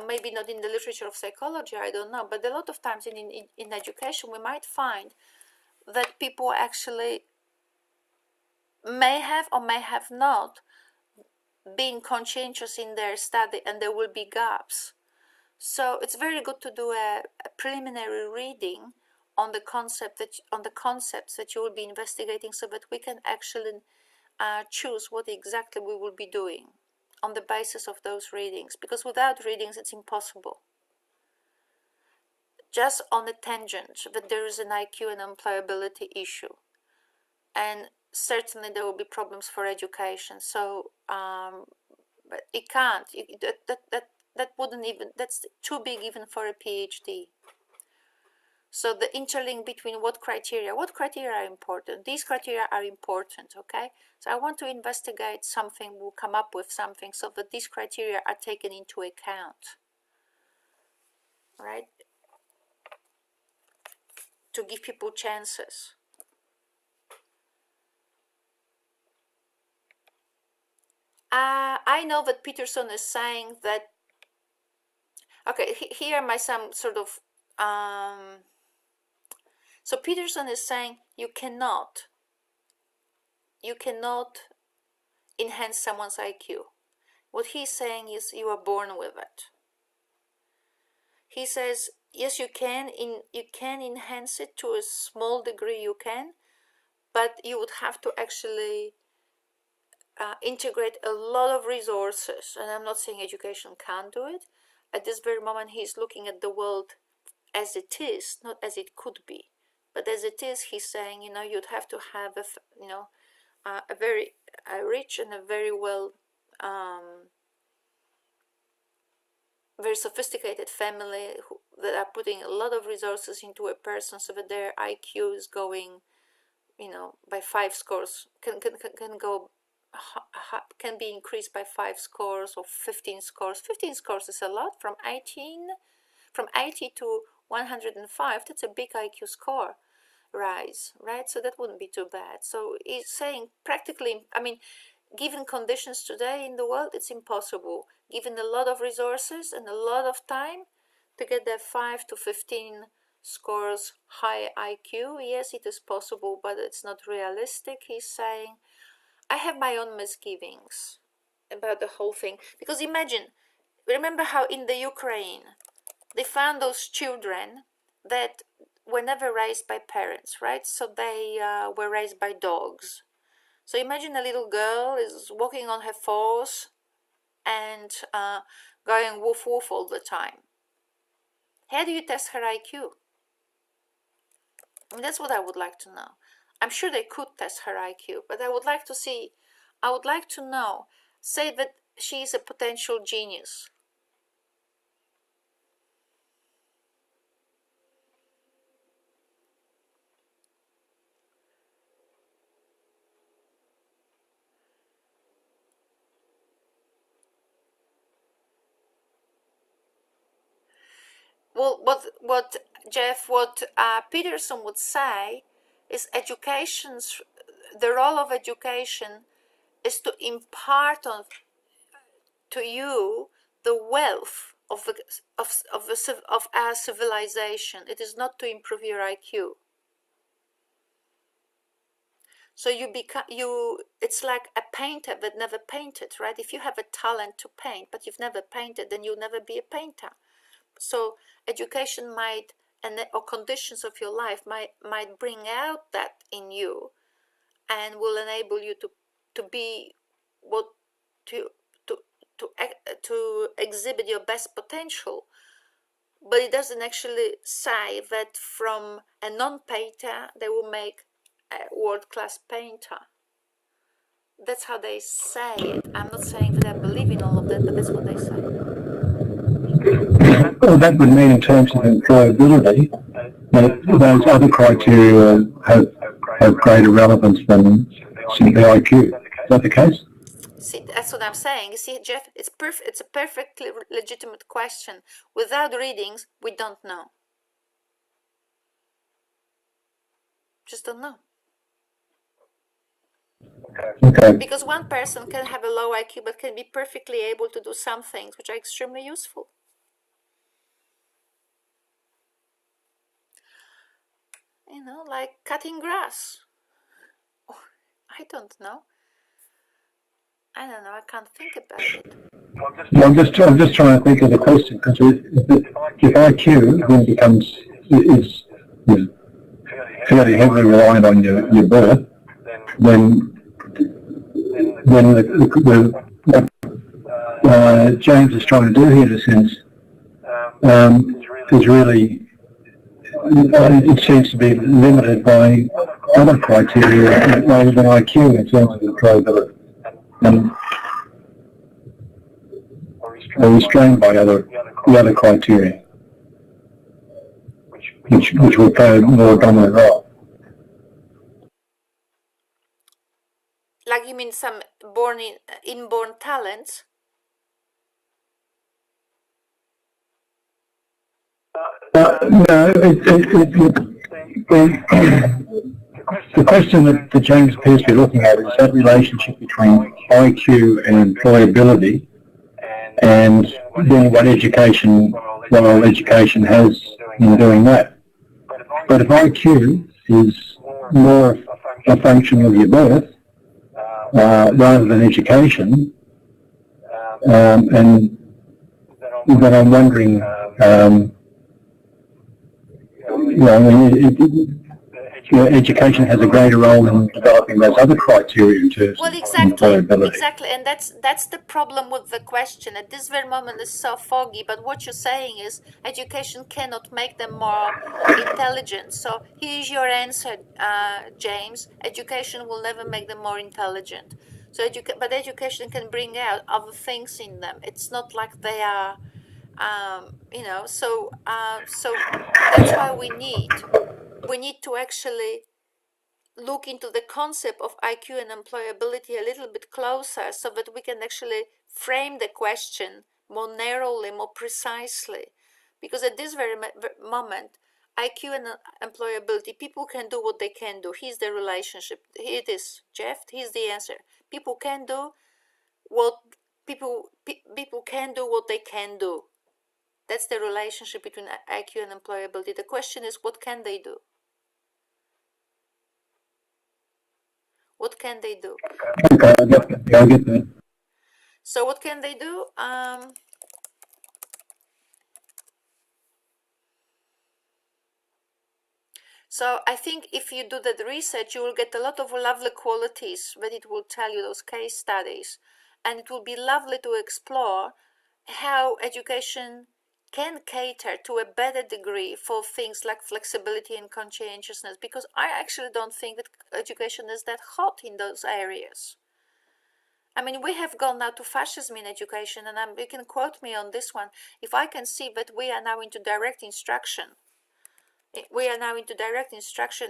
maybe not in the literature of psychology, I don't know, but a lot of times in education we might find that people actually may have or may have not been conscientious in their study, and there will be gaps. So it's very good to do a preliminary reading on the concepts that you will be investigating, so that we can actually choose what exactly we will be doing on the basis of those readings, because without readings it's impossible. Just on a tangent, that there is an IQ and employability issue, and certainly there will be problems for education. So but it can't, that wouldn't even, that's too big even for a PhD. So the interlink between what criteria are important. These criteria are important, okay? So I want to investigate something, we'll come up with something so that these criteria are taken into account, right? To give people chances. I know that Peterson is saying that, okay, here are some sort of, so Peterson is saying you cannot enhance someone's IQ. What he's saying is you are born with it. He says, yes, you can enhance it to a small degree, you can, but you would have to actually integrate a lot of resources. And I'm not saying education can't do it. At this very moment, he's looking at the world as it is, not as it could be. But as it is, he's saying, you'd have to have a very rich and a very well, very sophisticated family that are putting a lot of resources into a person so that their IQ is going, by 5 scores, can be increased by 5 scores or 15 scores. 15 scores is a lot. From 80 to 105, that's a big IQ score rise, right? So that wouldn't be too bad. So he's saying practically, given conditions today in the world, it's impossible. Given a lot of resources and a lot of time to get that 5 to 15 scores high IQ, yes, it is possible, but it's not realistic, he's saying. I have my own misgivings about the whole thing, because remember how in the Ukraine they found those children that were never raised by parents, right? So they were raised by dogs. So imagine a little girl is walking on her fours and going woof woof all the time. How do you test her IQ? That's what I would like to know. I'm sure they could test her IQ, but I would like to know, say that she is a potential genius. Well, what Peterson would say is the role of education is to impart to you the wealth of our civilization. It is not to improve your IQ. So it's like a painter that never painted, right? If you have a talent to paint, but you've never painted, then you'll never be a painter. So education or conditions of your life might bring out that in you, and will enable you to be to exhibit your best potential. But it doesn't actually say that from a non-painter they will make a world-class painter. That's how they say it. I'm not saying that I believe in all of that, but that's what they say. Well, that would mean in terms of employability, that those other criteria have greater relevance than simply IQ. Is that the case? See, that's what I'm saying. You see, Jeff, it's a perfectly legitimate question. Without readings, we don't know. Just don't know. Okay. Because one person can have a low IQ but can be perfectly able to do some things which are extremely useful. You know, like cutting grass. Oh, I don't know. I can't think about it. Well, I'm just trying to think of the question, because if IQ then is fairly heavily reliant on your birth, then what James is trying to do here, in a sense, is really, it seems to be limited by other criteria rather than IQ in terms of employability, and or restrained by the other criteria, which will play a more dominant role. Like you mean some inborn talents? No, the question that James appears to be looking at is that relationship between IQ and employability, and then what moral education has in doing that. But if IQ is more a function of your birth rather than education, and then I'm wondering, education has a greater role in developing those other criteria in terms of employability. Exactly, and that's the problem with the question. At this very moment, it's so foggy. But what you're saying is, education cannot make them more intelligent. So here's your answer, James. Education will never make them more intelligent. So but education can bring out other things in them. It's not like they are, So that's why we need to actually look into the concept of IQ and employability a little bit closer, so that we can actually frame the question more narrowly, more precisely. Because at this very moment, IQ and employability, people can do what they can do. Here's the relationship. Here it is, Jeff. Here's the answer. People can do what people can do what they can do. That's the relationship between IQ and employability. The question is, what can they do? What can they do? Okay, I get that. So what can they do? So I think if you do that research, you will get a lot of lovely qualities that it will tell you, those case studies. And it will be lovely to explore how education can cater to a better degree for things like flexibility and conscientiousness, because I actually don't think that education is that hot in those areas. I mean, we have gone now to fascism in education, and you can quote me on this one. If I can see that we are now into direct instruction,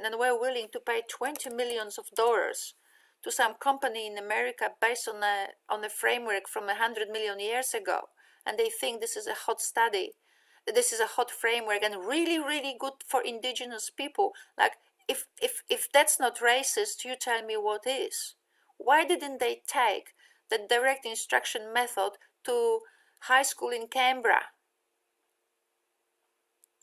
and we're willing to pay $20 million to some company in America based on a framework from 100 million years ago, and they think this is a hot study, this is a hot framework, and really, really good for indigenous people. Like, if that's not racist, you tell me what is. Why didn't they take the direct instruction method to high school in Canberra,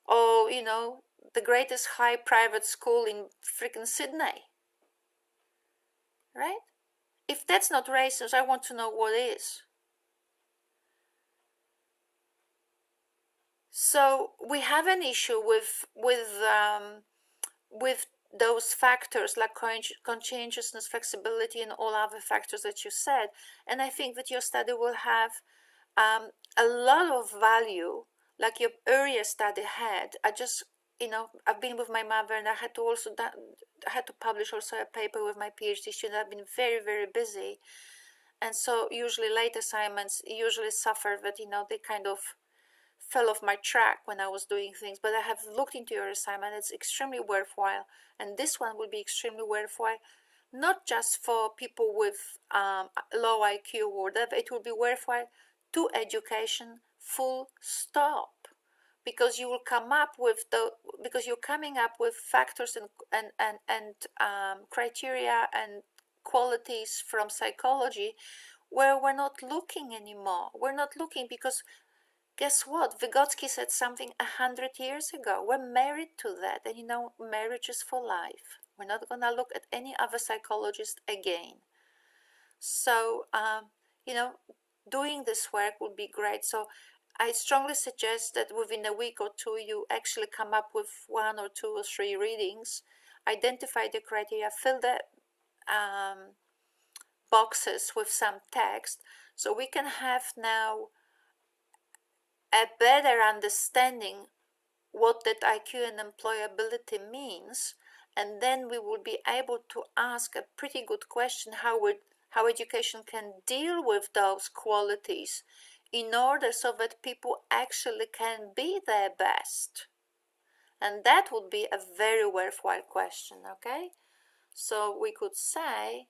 or the greatest high private school in freaking Sydney? Right? If that's not racist, I want to know what is. So we have an issue with those factors like conscientiousness, flexibility, and all other factors that you said. And I think that your study will have a lot of value, like your earlier study had. I've been with my mother, and I had to publish also a paper with my PhD student. I've been very, very busy, and so usually late assignments usually suffer that they kind of fell off my track when I was doing things. But I have looked into your assignment. It's extremely worthwhile, and this one will be extremely worthwhile, not just for people with low IQ or whatever. It will be worthwhile to education, full stop, because you will come up with because you're coming up with factors and criteria and qualities from psychology where we're not looking anymore. We're not looking because guess what? Vygotsky said something 100 years ago. We're married to that, and marriage is for life. We're not gonna look at any other psychologist again. So, doing this work would be great. So, I strongly suggest that within a week or two, you actually come up with 1 or 2 or 3 readings, identify the criteria, fill the boxes with some text, so we can have now a better understanding what that IQ and employability means, and then we will be able to ask a pretty good question how education can deal with those qualities in order so that people actually can be their best. And that would be a very worthwhile question, okay? So we could say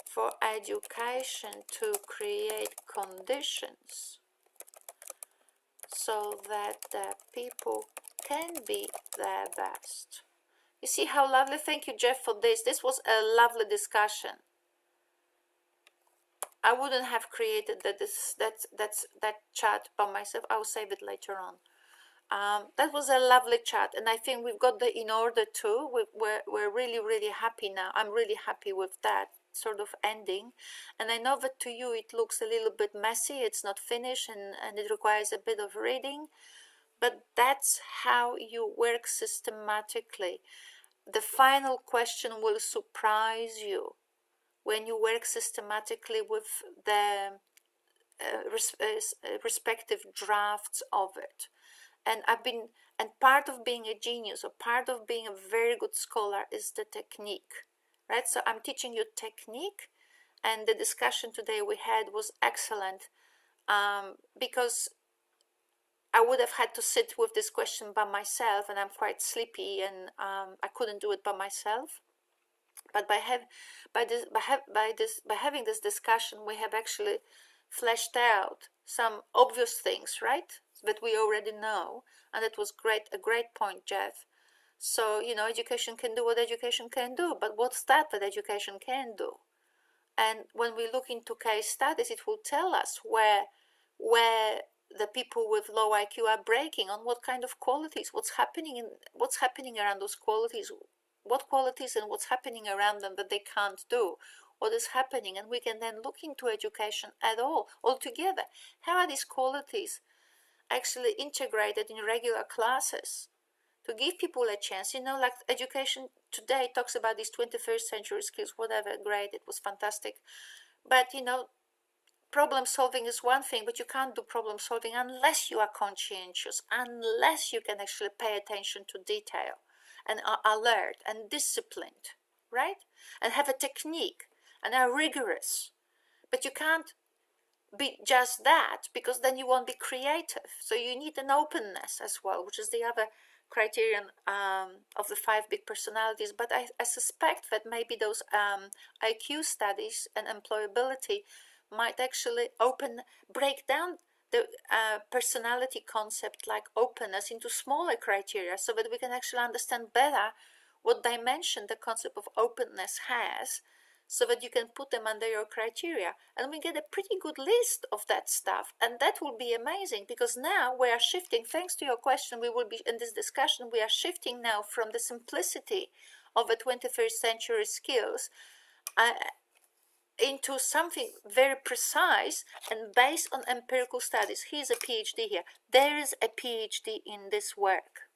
for education to create conditions so that the people can be their best. You see how lovely? Thank you, Jeff, for this. This was a lovely discussion. I wouldn't have created that chat by myself. I'll save it later on. That was a lovely chat, and I think we've got the in order too. We're really, really happy now. I'm really happy with that sort of ending, and I know that to you it looks a little bit messy. It's not finished, and it requires a bit of reading, but that's how you work systematically. The final question will surprise you when you work systematically with the respective drafts of it. And part of being a genius, or part of being a very good scholar, is the technique, right? So I'm teaching you technique, and the discussion today we had was excellent, because I would have had to sit with this question by myself, and I'm quite sleepy, and I couldn't do it by myself. But by having this discussion, we have actually fleshed out some obvious things, right, that we already know, and it was a great point, Jeff. So education can do what education can do, but what's that education can do? And when we look into case studies, it will tell us where the people with low IQ are breaking, on what kind of qualities, what's happening around those qualities, what qualities and what's happening around them that they can't do, what is happening, and we can then look into education altogether. How are these qualities actually integrated in regular classes to give people a chance? Like education today talks about these 21st century skills, whatever, great, it was fantastic. But problem solving is one thing, but you can't do problem solving unless you are conscientious, unless you can actually pay attention to detail and are alert and disciplined, right? And have a technique and are rigorous. But you can't be just that, because then you won't be creative. So you need an openness as well, which is the other criterion of the 5 big personalities. But I suspect that maybe those IQ studies and employability might actually break down the personality concept like openness into smaller criteria, so that we can actually understand better what dimension the concept of openness has, so that you can put them under your criteria, and we get a pretty good list of that stuff. And that will be amazing, because now we are shifting, thanks to your question, we will be in this discussion, we are shifting now from the simplicity of the 21st century skills into something very precise and based on empirical studies. Here's a PhD here. There is a PhD in this work.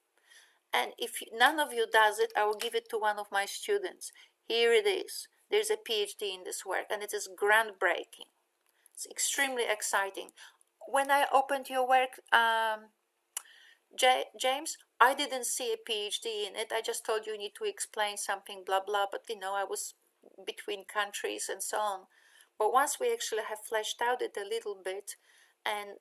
And if none of you does it, I will give it to one of my students. Here it is. There's a PhD in this work, and it is groundbreaking. It's extremely exciting. When I opened your work, James, I didn't see a PhD in it. I just told you need to explain something, blah, blah. But, I was between countries and so on. But once we actually have fleshed out it a little bit and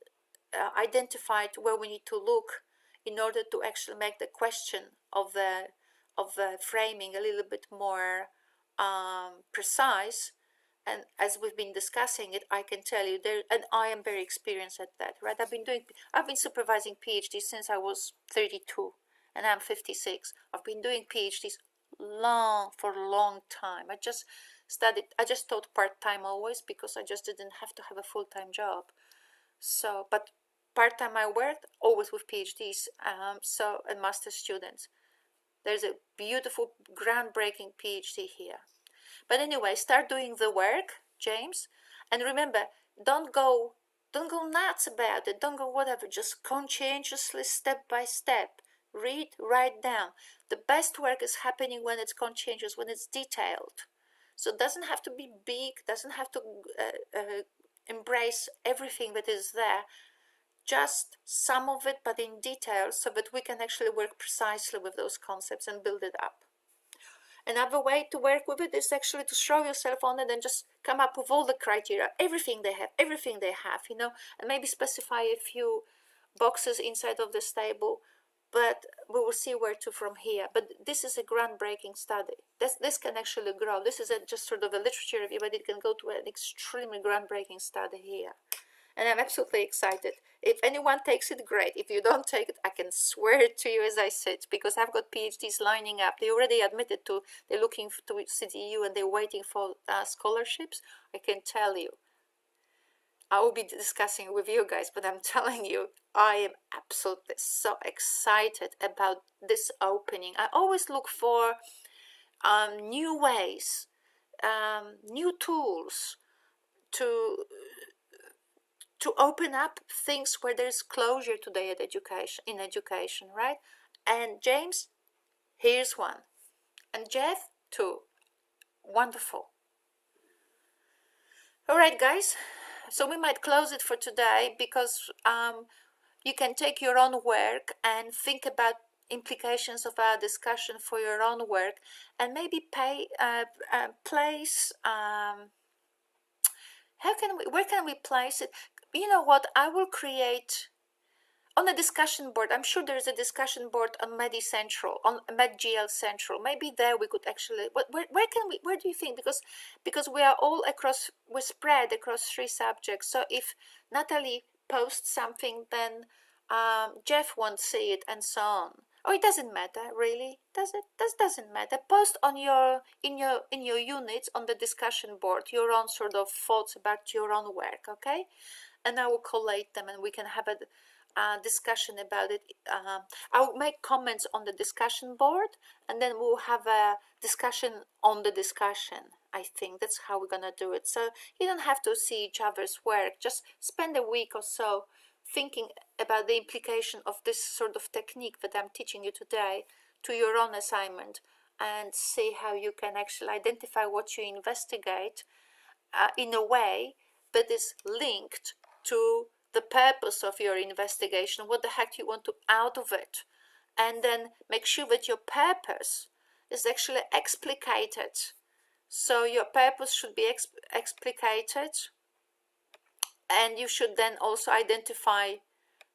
identified where we need to look in order to actually make the question of the framing a little bit more precise. And as we've been discussing it, I can tell you there, and I am very experienced at that, right? I've been supervising PhDs since I was 32, and I'm 56. I've been doing PhDs for a long time. I just taught part-time always because I just didn't have to have a full-time job. So, but part-time I worked always with PhDs, and master students. There's a beautiful, groundbreaking PhD here. But anyway, start doing the work, James. And remember, don't go nuts about it. Don't go whatever. Just conscientiously, step by step. Read, write down. The best work is happening when it's conscientious, when it's detailed. So it doesn't have to be big, doesn't have to embrace everything that is there. Just some of it, but in detail, so that we can actually work precisely with those concepts and build it up. Another way to work with it is actually to throw yourself on it and just come up with all the criteria, everything they have, and maybe specify a few boxes inside of this table, but we will see where to from here. But this is a groundbreaking study. This can actually grow. This is just sort of a literature review, but it can go to an extremely groundbreaking study here. And I'm absolutely excited. If anyone takes it, great. If you don't take it, I can swear it to you as I sit, because I've got PhDs lining up. They already admitted they're looking to CDU and they're waiting for scholarships. I can tell you, I will be discussing with you guys, but I'm telling you, I am absolutely so excited about this opening. I always look for new ways, new tools to open up things where there's closure today in education, right? And James, here's one. And Jeff, too. Wonderful. All right, guys. So we might close it for today, because you can take your own work and think about implications of our discussion for your own work, and maybe place. Where can we place it? You know what? I will create on a discussion board. I'm sure there's a discussion board on MediCentral, on MedGL Central. Maybe there we could actually. Where do you think? Because we are we're spread across 3 subjects. So if Natalie posts something, then Jeff won't see it, and so on. Oh, it doesn't matter, really, does it? Doesn't matter. Post on in your units on the discussion board your own sort of thoughts about your own work, okay? And I will collate them, and we can have a discussion about it. I'll make comments on the discussion board, and then we'll have a discussion on the discussion. I think that's how we're gonna do it. So you don't have to see each other's work. Just spend a week or so thinking about the implication of this sort of technique that I'm teaching you today to your own assignment, and see how you can actually identify what you investigate in a way that is linked to the purpose of your investigation. What the heck you want to out of it, and then make sure that your purpose is actually explicated. So your purpose should be explicated, and you should then also identify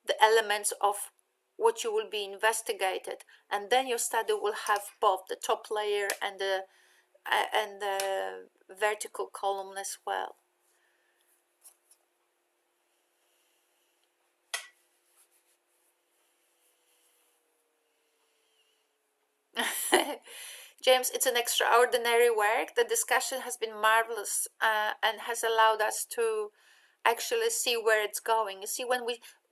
the elements of what you will be investigated, and then your study will have both the top layer and the vertical column as well. James, it's an extraordinary work. The discussion has been marvelous, and has allowed us to actually see where it's going. You see,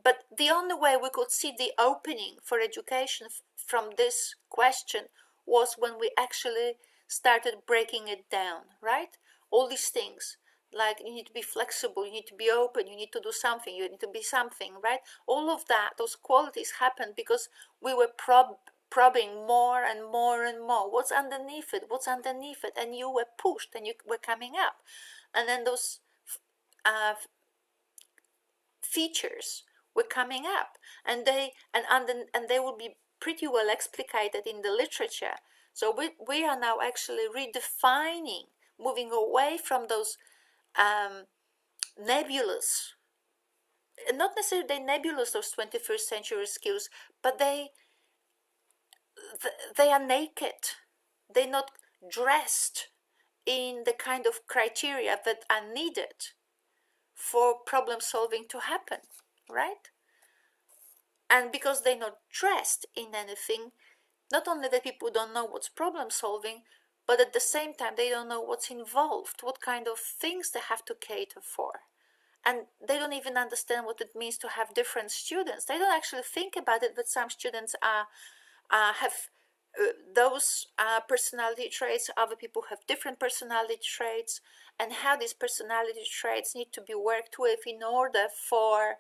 but the only way we could see the opening for education from this question was when we actually started breaking it down, right? All these things, like you need to be flexible, you need to be open, you need to do something, you need to be something, right? All of that, those qualities happened because we were probing more and more and more. What's underneath it? And you were pushed, and you were coming up, and then those features were coming up, and they will be pretty well explicated in the literature. So we are now actually redefining, moving away from those nebulous, not necessarily nebulous, those 21st century skills, but they they are naked. They're not dressed in the kind of criteria that are needed for problem solving to happen, right? And because they're not dressed in anything, not only that people don't know what's problem solving, but at the same time they don't know what's involved, what kind of things they have to cater for. And they don't even understand what it means to have different students. They don't actually think about it, that some students have those personality traits, other people have different personality traits, and how these personality traits need to be worked with in order for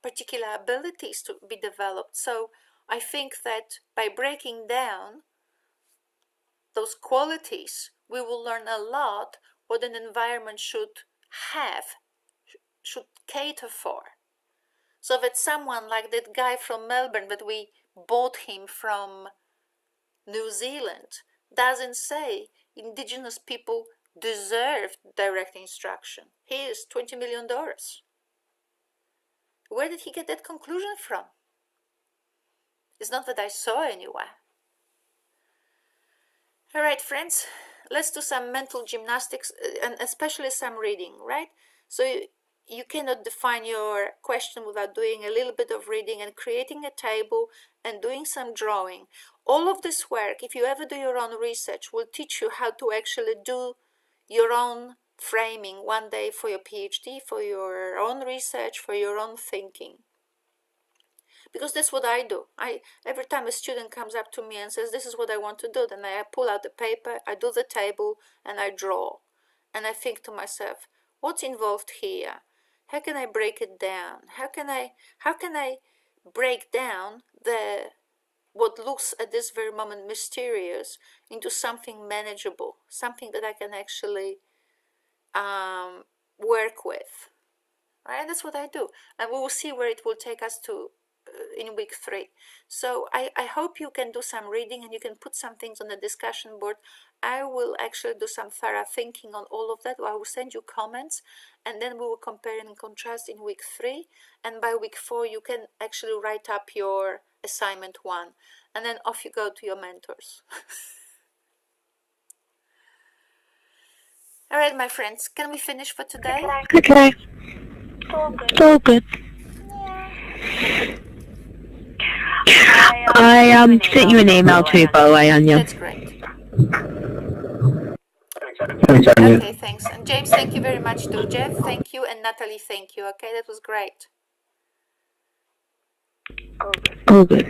particular abilities to be developed. So I think that by breaking down those qualities, we will learn a lot what an environment should have, should cater for. So that someone like that guy from Melbourne, that we bought him from New Zealand, doesn't say Indigenous people deserve direct instruction. Here's $20 million. Where did he get that conclusion from? It's not that I saw anywhere. All right, friends, let's do some mental gymnastics and especially some reading, right? So you cannot define your question without doing a little bit of reading and creating a table and doing some drawing. All of this work, if you ever do your own research, will teach you how to actually do your own framing one day for your PhD, for your own research, for your own thinking. Because that's what I do. Every time a student comes up to me and says, this is what I want to do, then I pull out the paper, I do the table, and I draw. And I think to myself, what's involved here? How can I break it down? How can I break down what looks at this very moment mysterious into something manageable, something that I can actually work with? Right? That's what I do. And we will see where it will take us to in week 3. So I hope you can do some reading and you can put some things on the discussion board. I will actually do some thorough thinking on all of that. I will send you comments and then we will compare and contrast in week 3. And by week 4, you can actually write up your assignment 1. And then off you go to your mentors. All right, my friends, can we finish for today? Okay. All good. I sent you an email too, by the way, Anya. That's great. Thanks, Anya. Okay, thanks. And James, thank you very much too. Jeff, thank you. And Natalie, thank you. Okay, that was great. All good.